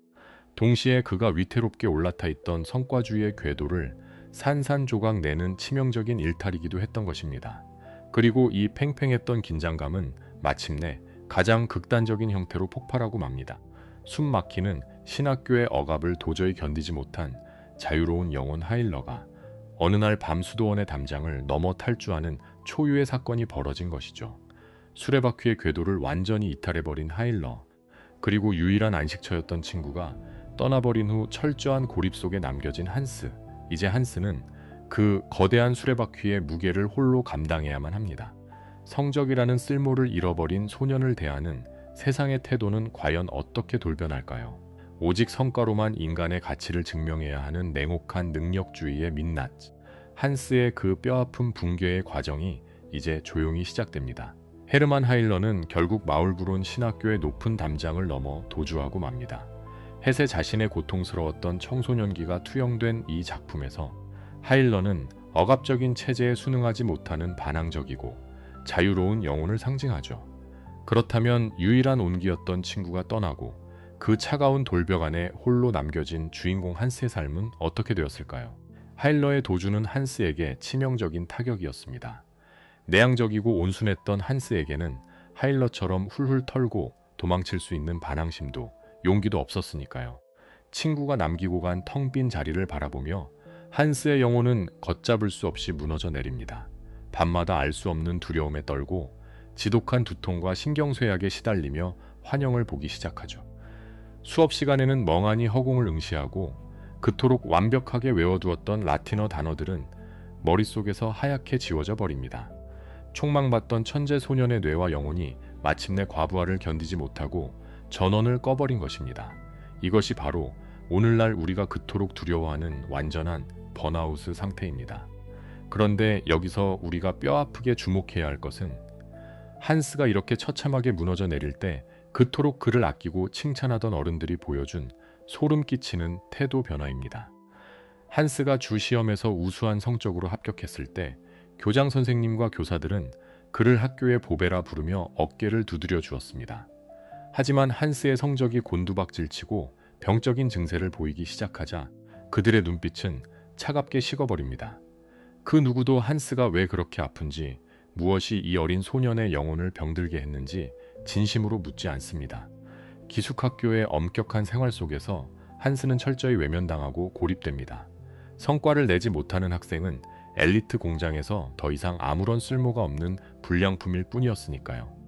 동시에 그가 위태롭게 올라타 있던 성과주의의 궤도를 산산조각 내는 치명적인 일탈이기도 했던 것입니다. 그리고 이 팽팽했던 긴장감은 마침내 가장 극단적인 형태로 폭발하고 맙니다. 숨 막히는 신학교의 억압을 도저히 견디지 못한 자유로운 영혼 하일러가 어느 날 밤 수도원의 담장을 넘어 탈주하는 초유의 사건이 벌어진 것이죠. 수레바퀴의 궤도를 완전히 이탈해버린 하일러, 그리고 유일한 안식처였던 친구가 떠나버린 후 철저한 고립 속에 남겨진 한스. 이제 한스는 그 거대한 수레바퀴의 무게를 홀로 감당해야만 합니다. 성적이라는 쓸모를 잃어버린 소년을 대하는 세상의 태도는 과연 어떻게 돌변할까요? 오직 성과로만 인간의 가치를 증명해야 하는 냉혹한 능력주의의 민낯. 한스의 그 뼈아픈 붕괴의 과정이 이제 조용히 시작됩니다. 헤르만 하일러는 결국 마울브론 신학교의 높은 담장을 넘어 도주하고 맙니다. 햇의 자신의 고통스러웠던 청소년기가 투영된 이 작품에서 하일러는 억압적인 체제에 순응하지 못하는 반항적이고 자유로운 영혼을 상징하죠. 그렇다면 유일한 온기였던 친구가 떠나고 그 차가운 돌벽 안에 홀로 남겨진 주인공 한스의 삶은 어떻게 되었을까요? 하일러의 도주는 한스에게 치명적인 타격이었습니다. 내향적이고 온순했던 한스에게는 하일러처럼 훌훌 털고 도망칠 수 있는 반항심도 용기도 없었으니까요. 친구가 남기고 간 텅 빈 자리를 바라보며 한스의 영혼은 걷잡을 수 없이 무너져 내립니다. 밤마다 알 수 없는 두려움에 떨고 지독한 두통과 신경쇠약에 시달리며 환영을 보기 시작하죠. 수업 시간에는 멍하니 허공을 응시하고 그토록 완벽하게 외워두었던 라틴어 단어들은 머릿속에서 하얗게 지워져 버립니다. 촉망받던 천재 소년의 뇌와 영혼이 마침내 과부하를 견디지 못하고 전원을 꺼버린 것입니다. 이것이 바로 오늘날 우리가 그토록 두려워하는 완전한 번아웃 상태입니다. 그런데 여기서 우리가 뼈아프게 주목해야 할 것은 한스가 이렇게 처참하게 무너져 내릴 때 그토록 그를 아끼고 칭찬하던 어른들이 보여준 소름 끼치는 태도 변화입니다. 한스가 주 시험에서 우수한 성적으로 합격했을 때 교장 선생님과 교사들은 그를 학교의 보배라 부르며 어깨를 두드려 주었습니다. 하지만 한스의 성적이 곤두박질치고 병적인 증세를 보이기 시작하자 그들의 눈빛은 차갑게 식어버립니다. 그 누구도 한스가 왜 그렇게 아픈지, 무엇이 이 어린 소년의 영혼을 병들게 했는지 진심으로 묻지 않습니다. 기숙학교의 엄격한 생활 속에서 한스는 철저히 외면당하고 고립됩니다. 성과를 내지 못하는 학생은 엘리트 공장에서 더 이상 아무런 쓸모가 없는 불량품일 뿐이었으니까요.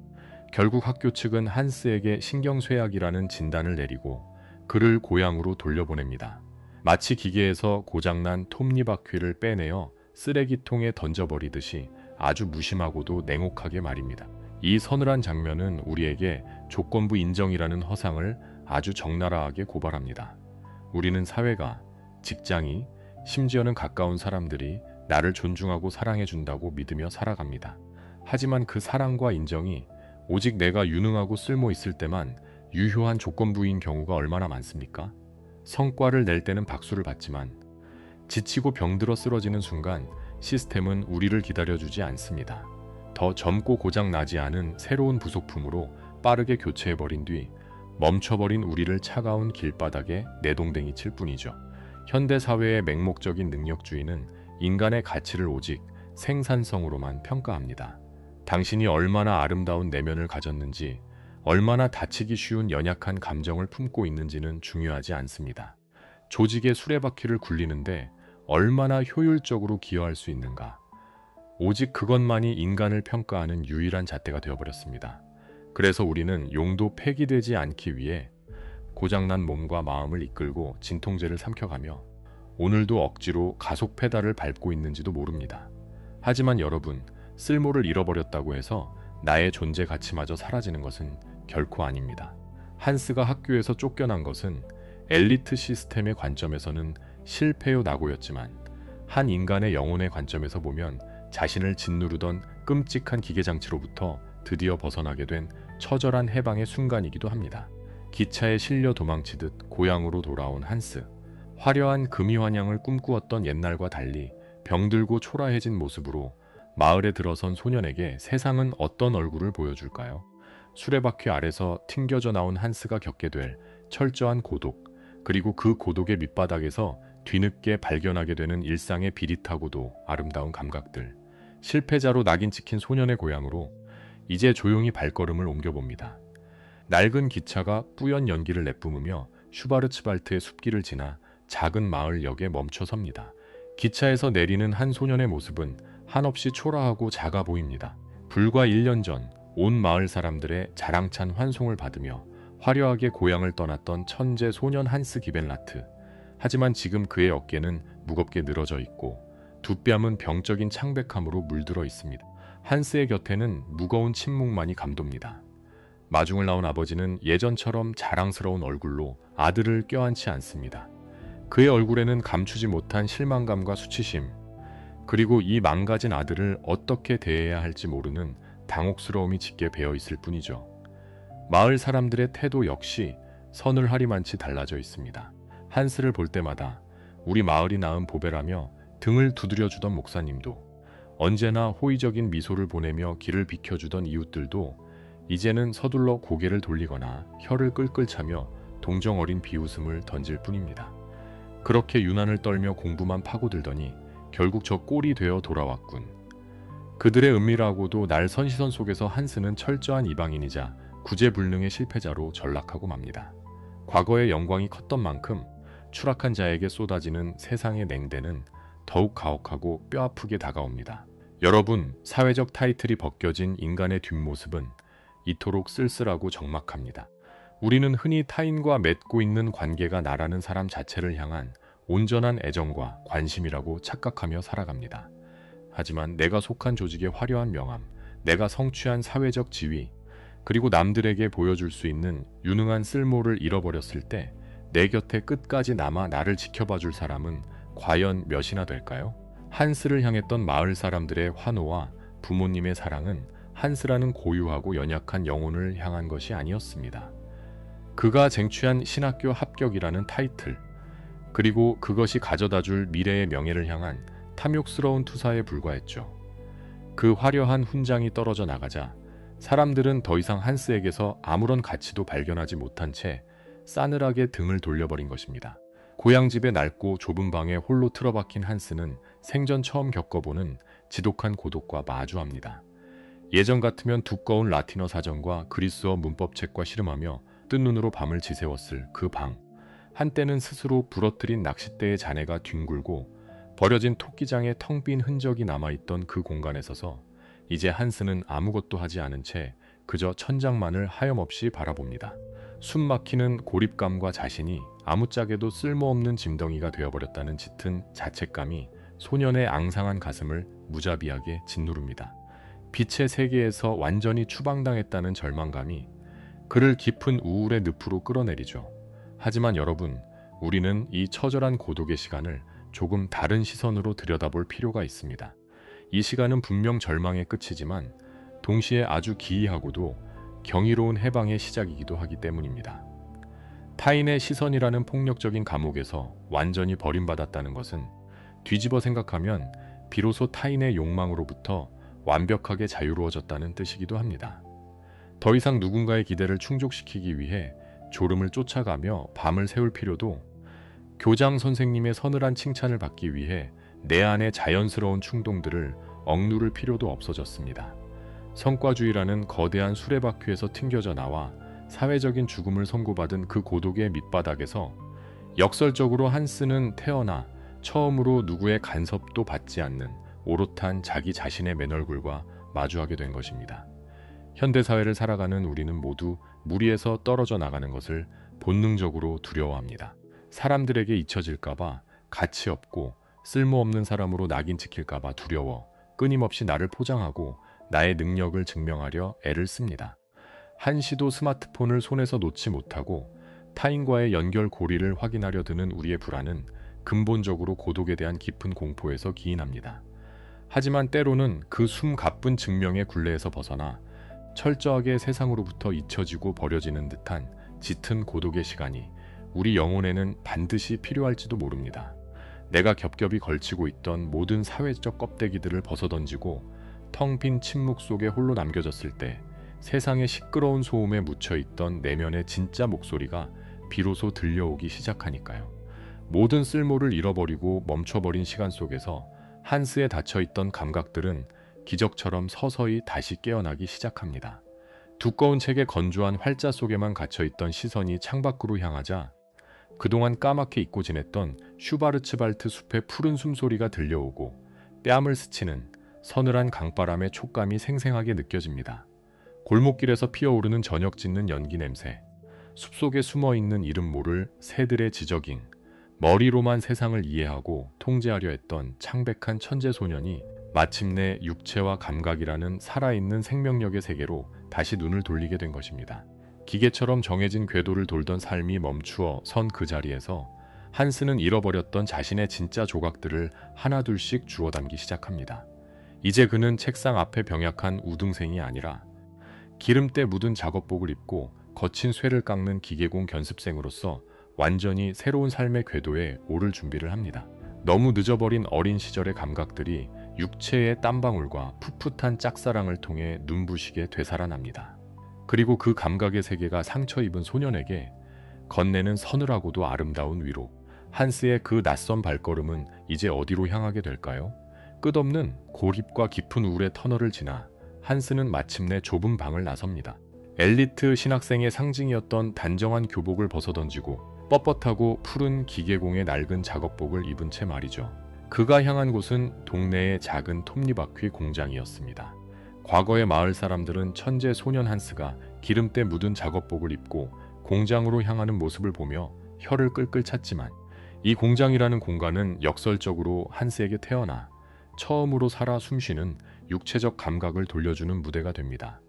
결국 학교 측은 한스에게 신경쇠약이라는 진단을 내리고 그를 고향으로 돌려보냅니다. 마치 기계에서 고장난 톱니바퀴를 빼내어 쓰레기통에 던져버리듯이 아주 무심하고도 냉혹하게 말입니다. 이 서늘한 장면은 우리에게 조건부 인정이라는 허상을 아주 적나라하게 고발합니다. 우리는 사회가, 직장이, 심지어는 가까운 사람들이 나를 존중하고 사랑해준다고 믿으며 살아갑니다. 하지만 그 사랑과 인정이 오직 내가 유능하고 쓸모 있을 때만 유효한 조건부인 경우가 얼마나 많습니까? 성과를 낼 때는 박수를 받지만 지치고 병들어 쓰러지는 순간 시스템은 우리를 기다려주지 않습니다. 더 젊고 고장 나지 않은 새로운 부속품으로 빠르게 교체해버린 뒤 멈춰버린 우리를 차가운 길바닥에 내동댕이 칠 뿐이죠. 현대사회의 맹목적인 능력주의는 인간의 가치를 오직 생산성으로만 평가합니다. 당신이 얼마나 아름다운 내면을 가졌는지, 얼마나 다치기 쉬운 연약한 감정을 품고 있는지는 중요하지 않습니다. 조직의 수레바퀴를 굴리는데 얼마나 효율적으로 기여할 수 있는가, 오직 그것만이 인간을 평가하는 유일한 잣대가 되어버렸습니다. 그래서 우리는 용도 폐기되지 않기 위해 고장난 몸과 마음을 이끌고 진통제를 삼켜가며 오늘도 억지로 가속 페달을 밟고 있는지도 모릅니다. 하지만 여러분, 쓸모를 잃어버렸다고 해서 나의 존재 가치마저 사라지는 것은 결코 아닙니다. 한스가 학교에서 쫓겨난 것은 엘리트 시스템의 관점에서는 실패요 낙오였지만 한 인간의 영혼의 관점에서 보면 자신을 짓누르던 끔찍한 기계장치로부터 드디어 벗어나게 된 처절한 해방의 순간이기도 합니다. 기차에 실려 도망치듯 고향으로 돌아온 한스. 화려한 금이환영을 꿈꾸었던 옛날과 달리 병들고 초라해진 모습으로 마을에 들어선 소년에게 세상은 어떤 얼굴을 보여줄까요? 수레바퀴 아래서 튕겨져 나온 한스가 겪게 될 철저한 고독, 그리고 그 고독의 밑바닥에서 뒤늦게 발견하게 되는 일상의 비릿하고도 아름다운 감각들. 실패자로 낙인 찍힌 소년의 고향으로 이제 조용히 발걸음을 옮겨봅니다. 낡은 기차가 뿌연 연기를 내뿜으며 슈바르츠발트의 숲길을 지나 작은 마을 역에 멈춰 섭니다. 기차에서 내리는 한 소년의 모습은 한없이 초라하고 작아 보입니다. 불과 1년 전 온 마을 사람들의 자랑찬 환송을 받으며 화려하게 고향을 떠났던 천재 소년 한스 기벤라트. 하지만 지금 그의 어깨는 무겁게 늘어져 있고 두 뺨은 병적인 창백함으로 물들어 있습니다. 한스의 곁에는 무거운 침묵만이 감돕니다. 마중을 나온 아버지는 예전처럼 자랑스러운 얼굴로 아들을 껴안지 않습니다. 그의 얼굴에는 감추지 못한 실망감과 수치심, 그리고 이 망가진 아들을 어떻게 대해야 할지 모르는 당혹스러움이 짙게 배어 있을 뿐이죠. 마을 사람들의 태도 역시 서늘하리만치 달라져 있습니다. 한스를 볼 때마다 우리 마을이 낳은 보배라며 등을 두드려주던 목사님도, 언제나 호의적인 미소를 보내며 길을 비켜주던 이웃들도 이제는 서둘러 고개를 돌리거나 혀를 끌끌 차며 동정 어린 비웃음을 던질 뿐입니다. 그렇게 유난을 떨며 공부만 파고들더니 결국 저 꼴이 되어 돌아왔군. 그들의 은밀하고도 날선 시선 속에서 한스는 철저한 이방인이자 구제불능의 실패자로 전락하고 맙니다. 과거의 영광이 컸던 만큼 추락한 자에게 쏟아지는 세상의 냉대는 더욱 가혹하고 뼈아프게 다가옵니다. 여러분, 사회적 타이틀이 벗겨진 인간의 뒷모습은 이토록 쓸쓸하고 적막합니다. 우리는 흔히 타인과 맺고 있는 관계가 나라는 사람 자체를 향한 온전한 애정과 관심이라고 착각하며 살아갑니다. 하지만 내가 속한 조직의 화려한 명함, 내가 성취한 사회적 지위, 그리고 남들에게 보여줄 수 있는 유능한 쓸모를 잃어버렸을 때 내 곁에 끝까지 남아 나를 지켜봐줄 사람은 과연 몇이나 될까요? 한스를 향했던 마을 사람들의 환호와 부모님의 사랑은 한스라는 고유하고 연약한 영혼을 향한 것이 아니었습니다. 그가 쟁취한 신학교 합격이라는 타이틀, 그리고 그것이 가져다줄 미래의 명예를 향한 탐욕스러운 투사에 불과했죠. 그 화려한 훈장이 떨어져 나가자 사람들은 더 이상 한스에게서 아무런 가치도 발견하지 못한 채 싸늘하게 등을 돌려버린 것입니다. 고향집의 낡고 좁은 방에 홀로 틀어박힌 한스는 생전 처음 겪어보는 지독한 고독과 마주합니다. 예전 같으면 두꺼운 라틴어 사전과 그리스어 문법책과 씨름하며 뜬 눈으로 밤을 지새웠을 그 방. 한때는 스스로 부러뜨린 낚싯대의 잔해가 뒹굴고 버려진 토끼장에 텅 빈 흔적이 남아있던 그 공간에 서서 이제 한스는 아무것도 하지 않은 채 그저 천장만을 하염없이 바라봅니다. 숨 막히는 고립감과 자신이 아무짝에도 쓸모없는 짐덩이가 되어버렸다는 짙은 자책감이 소년의 앙상한 가슴을 무자비하게 짓누릅니다. 빛의 세계에서 완전히 추방당했다는 절망감이 그를 깊은 우울의 늪으로 끌어내리죠. 하지만 여러분, 우리는 이 처절한 고독의 시간을 조금 다른 시선으로 들여다볼 필요가 있습니다. 이 시간은 분명 절망의 끝이지만 동시에 아주 기이하고도 경이로운 해방의 시작이기도 하기 때문입니다. 타인의 시선이라는 폭력적인 감옥에서 완전히 버림받았다는 것은 뒤집어 생각하면 비로소 타인의 욕망으로부터 완벽하게 자유로워졌다는 뜻이기도 합니다. 더 이상 누군가의 기대를 충족시키기 위해 졸음을 쫓아가며 밤을 새울 필요도, 교장 선생님의 서늘한 칭찬을 받기 위해 내 안의 자연스러운 충동들을 억누를 필요도 없어졌습니다. 성과주의라는 거대한 수레바퀴에서 튕겨져 나와 사회적인 죽음을 선고받은 그 고독의 밑바닥에서 역설적으로 한스는 태어나 처음으로 누구의 간섭도 받지 않는 오롯한 자기 자신의 맨얼굴과 마주하게 된 것입니다. 현대사회를 살아가는 우리는 모두 무리에서 떨어져 나가는 것을 본능적으로 두려워합니다. 사람들에게 잊혀질까봐, 가치 없고 쓸모없는 사람으로 낙인 찍힐까봐 두려워 끊임없이 나를 포장하고 나의 능력을 증명하려 애를 씁니다. 한시도 스마트폰을 손에서 놓지 못하고 타인과의 연결 고리를 확인하려 드는 우리의 불안은 근본적으로 고독에 대한 깊은 공포에서 기인합니다. 하지만 때로는 그 숨가쁜 증명의 굴레에서 벗어나 철저하게 세상으로부터 잊혀지고 버려지는 듯한 짙은 고독의 시간이 우리 영혼에는 반드시 필요할지도 모릅니다. 내가 겹겹이 걸치고 있던 모든 사회적 껍데기들을 벗어던지고 텅 빈 침묵 속에 홀로 남겨졌을 때 세상의 시끄러운 소음에 묻혀있던 내면의 진짜 목소리가 비로소 들려오기 시작하니까요. 모든 쓸모를 잃어버리고 멈춰버린 시간 속에서 한스에 닫혀있던 감각들은 기적처럼 서서히 다시 깨어나기 시작합니다. 두꺼운 책의 건조한 활자 속에만 갇혀있던 시선이 창밖으로 향하자 그동안 까맣게 잊고 지냈던 슈바르츠발트 숲의 푸른 숨소리가 들려오고 뺨을 스치는 서늘한 강바람의 촉감이 생생하게 느껴집니다. 골목길에서 피어오르는 저녁 짓는 연기 냄새, 숲속에 숨어있는 이름 모를 새들의 지저깅, 머리로만 세상을 이해하고 통제하려 했던 창백한 천재 소년이 마침내 육체와 감각이라는 살아있는 생명력의 세계로 다시 눈을 돌리게 된 것입니다. 기계처럼 정해진 궤도를 돌던 삶이 멈추어 선 그 자리에서 한스는 잃어버렸던 자신의 진짜 조각들을 하나둘씩 주워 담기 시작합니다. 이제 그는 책상 앞에 병약한 우등생이 아니라 기름때 묻은 작업복을 입고 거친 쇠를 깎는 기계공 견습생으로서 완전히 새로운 삶의 궤도에 오를 준비를 합니다. 너무 늦어버린 어린 시절의 감각들이 육체의 땀방울과 풋풋한 짝사랑을 통해 눈부시게 되살아납니다. 그리고 그 감각의 세계가 상처 입은 소년에게 건네는 서늘하고도 아름다운 위로. 한스의 그 낯선 발걸음은 이제 어디로 향하게 될까요? 끝없는 고립과 깊은 우울의 터널을 지나 한스는 마침내 좁은 방을 나섭니다. 엘리트 신학생의 상징이었던 단정한 교복을 벗어던지고 뻣뻣하고 푸른 기계공의 낡은 작업복을 입은 채 말이죠. 그가 향한 곳은 동네의 작은 톱니바퀴 공장이었습니다. 과거의 마을 사람들은 천재 소년 한스가 기름때 묻은 작업복을 입고 공장으로 향하는 모습을 보며 혀를 끌끌 찼지만 이 공장이라는 공간은 역설적으로 한스에게 태어나 처음으로 살아 숨쉬는 육체적 감각을 돌려주는 무대가 됩니다.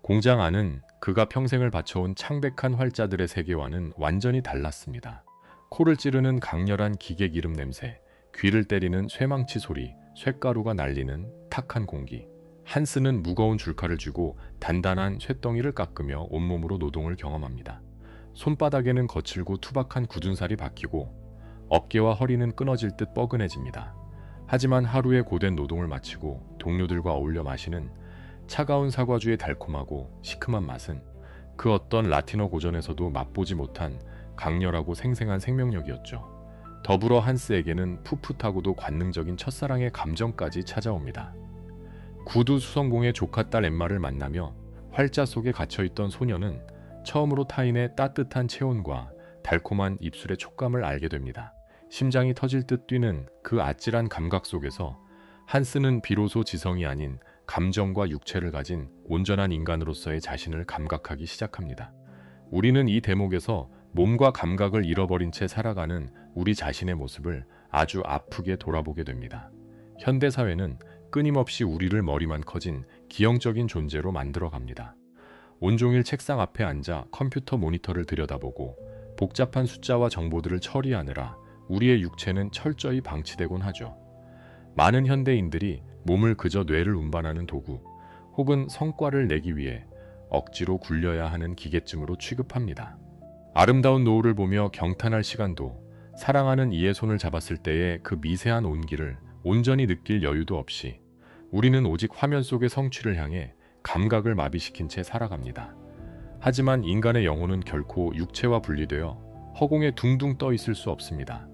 공장 안은 그가 평생을 바쳐온 창백한 활자들의 세계와는 완전히 달랐습니다. 코를 찌르는 강렬한 기계 기름 냄새, 귀를 때리는 쇠망치 소리, 쇳가루가 날리는 탁한 공기. 한스는 무거운 줄칼을 쥐고 단단한 쇳덩이를 깎으며 온몸으로 노동을 경험합니다. 손바닥에는 거칠고 투박한 굳은 살이 박히고 어깨와 허리는 끊어질 듯 뻐근해집니다. 하지만 하루의 고된 노동을 마치고 동료들과 어울려 마시는 차가운 사과주의 달콤하고 시큼한 맛은 그 어떤 라틴어 고전에서도 맛보지 못한 강렬하고 생생한 생명력이었죠. 더불어 한스에게는 풋풋하고도 관능적인 첫사랑의 감정까지 찾아옵니다. 구두 수성공의 조카딸 엠마를 만나며 활자 속에 갇혀있던 소녀는 처음으로 타인의 따뜻한 체온과 달콤한 입술의 촉감을 알게 됩니다. 심장이 터질 듯 뛰는 그 아찔한 감각 속에서 한스는 비로소 지성이 아닌 감정과 육체를 가진 온전한 인간으로서의 자신을 감각하기 시작합니다. 우리는 이 대목에서 몸과 감각을 잃어버린 채 살아가는 우리 자신의 모습을 아주 아프게 돌아보게 됩니다. 현대사회는 끊임없이 우리를 머리만 커진 기형적인 존재로 만들어갑니다. 온종일 책상 앞에 앉아 컴퓨터 모니터를 들여다보고 복잡한 숫자와 정보들을 처리하느라 우리의 육체는 철저히 방치되곤 하죠. 많은 현대인들이 몸을 그저 뇌를 운반하는 도구 혹은 성과를 내기 위해 억지로 굴려야 하는 기계쯤으로 취급합니다. 아름다운 노을을 보며 경탄할 시간도, 사랑하는 이의 손을 잡았을 때의 그 미세한 온기를 온전히 느낄 여유도 없이 우리는 오직 화면 속의 성취를 향해 감각을 마비시킨 채 살아갑니다. 하지만 인간의 영혼은 결코 육체와 분리되어 허공에 둥둥 떠 있을 수 없습니다.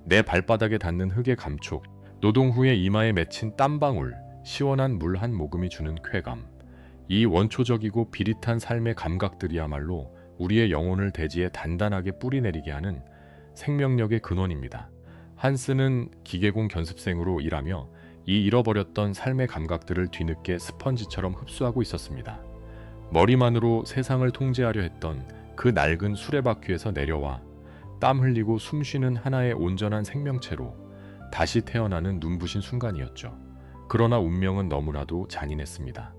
내 발바닥에 닿는 흙의 감촉, 노동 후에 이마에 맺힌 땀방울, 시원한 물 한 모금이 주는 쾌감. 이 원초적이고 비릿한 삶의 감각들이야말로 우리의 영혼을 대지에 단단하게 뿌리내리게 하는 생명력의 근원입니다. 한스는 기계공 견습생으로 일하며 이 잃어버렸던 삶의 감각들을 뒤늦게 스펀지처럼 흡수하고 있었습니다. 머리만으로 세상을 통제하려 했던 그 낡은 수레바퀴에서 내려와 땀 흘리고 숨쉬는 하나의 온전한 생명체로 다시 태어나는 눈부신 순간이었죠. 그러나 운명은 너무나도 잔인했습니다.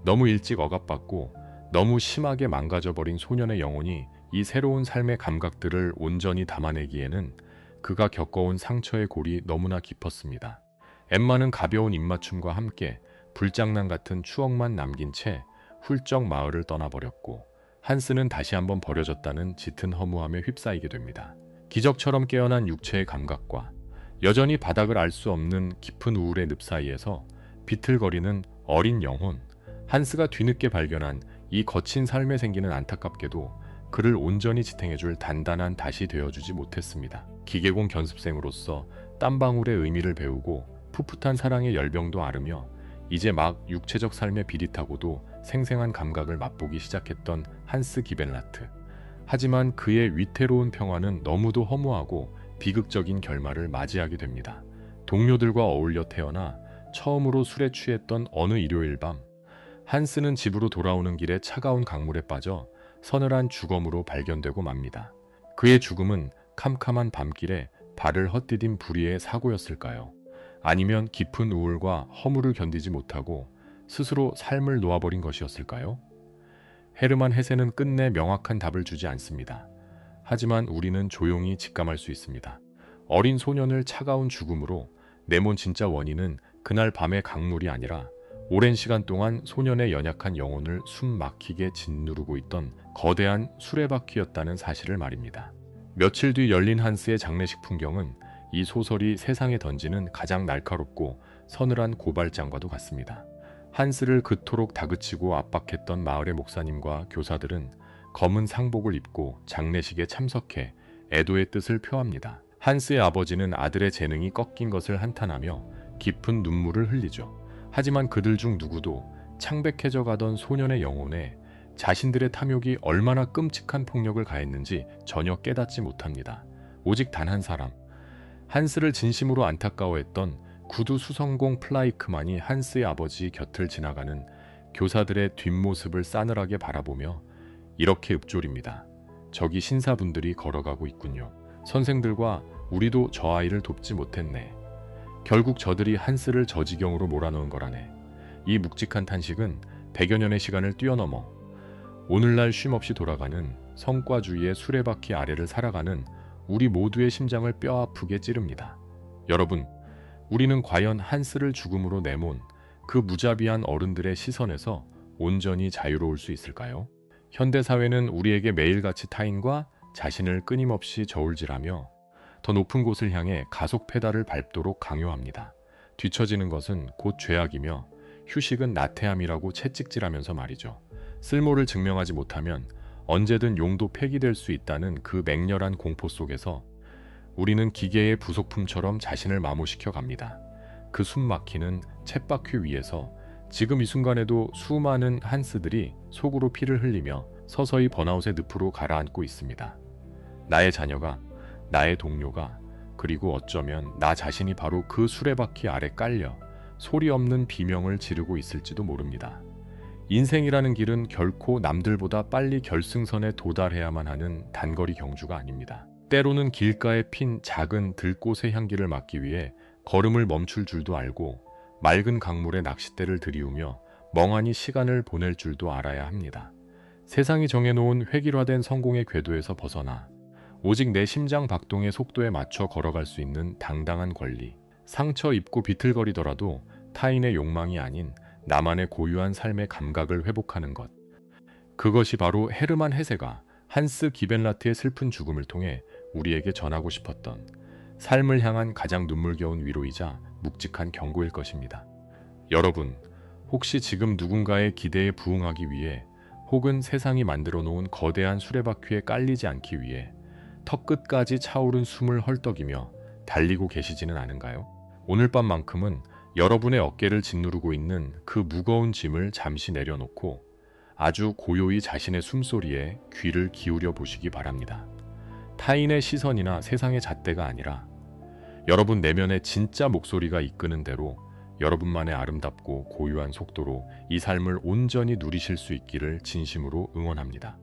너무 일찍 억압받고 너무 심하게 망가져버린 소년의 영혼이 이 새로운 삶의 감각들을 온전히 담아내기에는 그가 겪어온 상처의 골이 너무나 깊었습니다. 엠마는 가벼운 입맞춤과 함께 불장난 같은 추억만 남긴 채 훌쩍 마을을 떠나버렸고 한스는 다시 한번 버려졌다는 짙은 허무함에 휩싸이게 됩니다. 기적처럼 깨어난 육체의 감각과 여전히 바닥을 알 수 없는 깊은 우울의 늪 사이에서 비틀거리는 어린 영혼, 한스가 뒤늦게 발견한 이 거친 삶에 생기는 안타깝게도 그를 온전히 지탱해줄 단단한 닷이 되어주지 못했습니다. 기계공 견습생으로서 땀방울의 의미를 배우고 풋풋한 사랑의 열병도 앓으며 이제 막 육체적 삶의 비릿하고도 생생한 감각을 맛보기 시작했던 한스 기벤라트. 하지만 그의 위태로운 평화는 너무도 허무하고 비극적인 결말을 맞이하게 됩니다. 동료들과 어울려 태어나 처음으로 술에 취했던 어느 일요일 밤, 한스는 집으로 돌아오는 길에 차가운 강물에 빠져 서늘한 주검으로 발견되고 맙니다. 그의 죽음은 캄캄한 밤길에 발을 헛디딘 불의의 사고였을까요? 아니면 깊은 우울과 허물을 견디지 못하고 스스로 삶을 놓아버린 것이었을까요? 헤르만 헤세는 끝내 명확한 답을 주지 않습니다. 하지만 우리는 조용히 직감할 수 있습니다. 어린 소년을 차가운 죽음으로 내몬 진짜 원인은 그날 밤의 강물이 아니라 오랜 시간 동안 소년의 연약한 영혼을 숨 막히게 짓누르고 있던 거대한 수레바퀴였다는 사실을 말입니다. 며칠 뒤 열린 한스의 장례식 풍경은 이 소설이 세상에 던지는 가장 날카롭고 서늘한 고발장과도 같습니다. 한스를 그토록 다그치고 압박했던 마을의 목사님과 교사들은 검은 상복을 입고 장례식에 참석해 애도의 뜻을 표합니다. 한스의 아버지는 아들의 재능이 꺾인 것을 한탄하며 깊은 눈물을 흘리죠. 하지만 그들 중 누구도 창백해져 가던 소년의 영혼에 자신들의 탐욕이 얼마나 끔찍한 폭력을 가했는지 전혀 깨닫지 못합니다. 오직 단 한 사람, 한스를 진심으로 안타까워했던 구두 수성공 플라이크만이 한스의 아버지 곁을 지나가는 교사들의 뒷모습을 싸늘하게 바라보며 이렇게 읊조립니다. 저기 신사분들이 걸어가고 있군요. 선생들과 우리도 저 아이를 돕지 못했네. 결국 저들이 한스를 저 지경으로 몰아넣은 거라네. 이 묵직한 탄식은 100여 년의 시간을 뛰어넘어 오늘날 쉼없이 돌아가는 성과주의의 수레바퀴 아래를 살아가는 우리 모두의 심장을 뼈아프게 찌릅니다. 여러분, 우리는 과연 한스를 죽음으로 내몬 그 무자비한 어른들의 시선에서 온전히 자유로울 수 있을까요? 현대사회는 우리에게 매일같이 타인과 자신을 끊임없이 저울질하며 더 높은 곳을 향해 가속 페달을 밟도록 강요합니다. 뒤처지는 것은 곧 죄악이며 휴식은 나태함이라고 채찍질하면서 말이죠. 쓸모를 증명하지 못하면 언제든 용도 폐기될 수 있다는 그 맹렬한 공포 속에서 우리는 기계의 부속품처럼 자신을 마모시켜 갑니다. 그 숨막히는 쳇바퀴 위에서 지금 이 순간에도 수많은 한스들이 속으로 피를 흘리며 서서히 번아웃의 늪으로 가라앉고 있습니다. 나의 자녀가, 나의 동료가, 그리고 어쩌면 나 자신이 바로 그 수레바퀴 아래 깔려 소리 없는 비명을 지르고 있을지도 모릅니다. 인생이라는 길은 결코 남들보다 빨리 결승선에 도달해야만 하는 단거리 경주가 아닙니다. 때로는 길가에 핀 작은 들꽃의 향기를 맡기 위해 걸음을 멈출 줄도 알고 맑은 강물에 낚싯대를 들이우며 멍하니 시간을 보낼 줄도 알아야 합니다. 세상이 정해놓은 획일화된 성공의 궤도에서 벗어나 오직 내 심장 박동의 속도에 맞춰 걸어갈 수 있는 당당한 권리, 상처 입고 비틀거리더라도 타인의 욕망이 아닌 나만의 고유한 삶의 감각을 회복하는 것. 그것이 바로 헤르만 헤세가 한스 기벤라트의 슬픈 죽음을 통해 우리에게 전하고 싶었던 삶을 향한 가장 눈물겨운 위로이자 묵직한 경고일 것입니다. 여러분, 혹시 지금 누군가의 기대에 부응하기 위해 혹은 세상이 만들어 놓은 거대한 수레바퀴에 깔리지 않기 위해 턱끝까지 차오른 숨을 헐떡이며 달리고 계시지는 않은가요? 오늘 밤만큼은 여러분의 어깨를 짓누르고 있는 그 무거운 짐을 잠시 내려놓고 아주 고요히 자신의 숨소리에 귀를 기울여 보시기 바랍니다. 타인의 시선이나 세상의 잣대가 아니라 여러분 내면의 진짜 목소리가 이끄는 대로 여러분만의 아름답고 고유한 속도로 이 삶을 온전히 누리실 수 있기를 진심으로 응원합니다.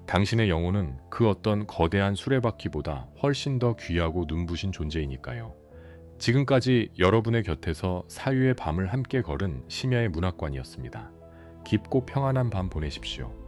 당신의 영혼은 그 어떤 거대한 수레바퀴보다 훨씬 더 귀하고 눈부신 존재이니까요. 지금까지 여러분의 곁에서 사유의 밤을 함께 걸은 심야의 문학관이었습니다. 깊고 평안한 밤 보내십시오.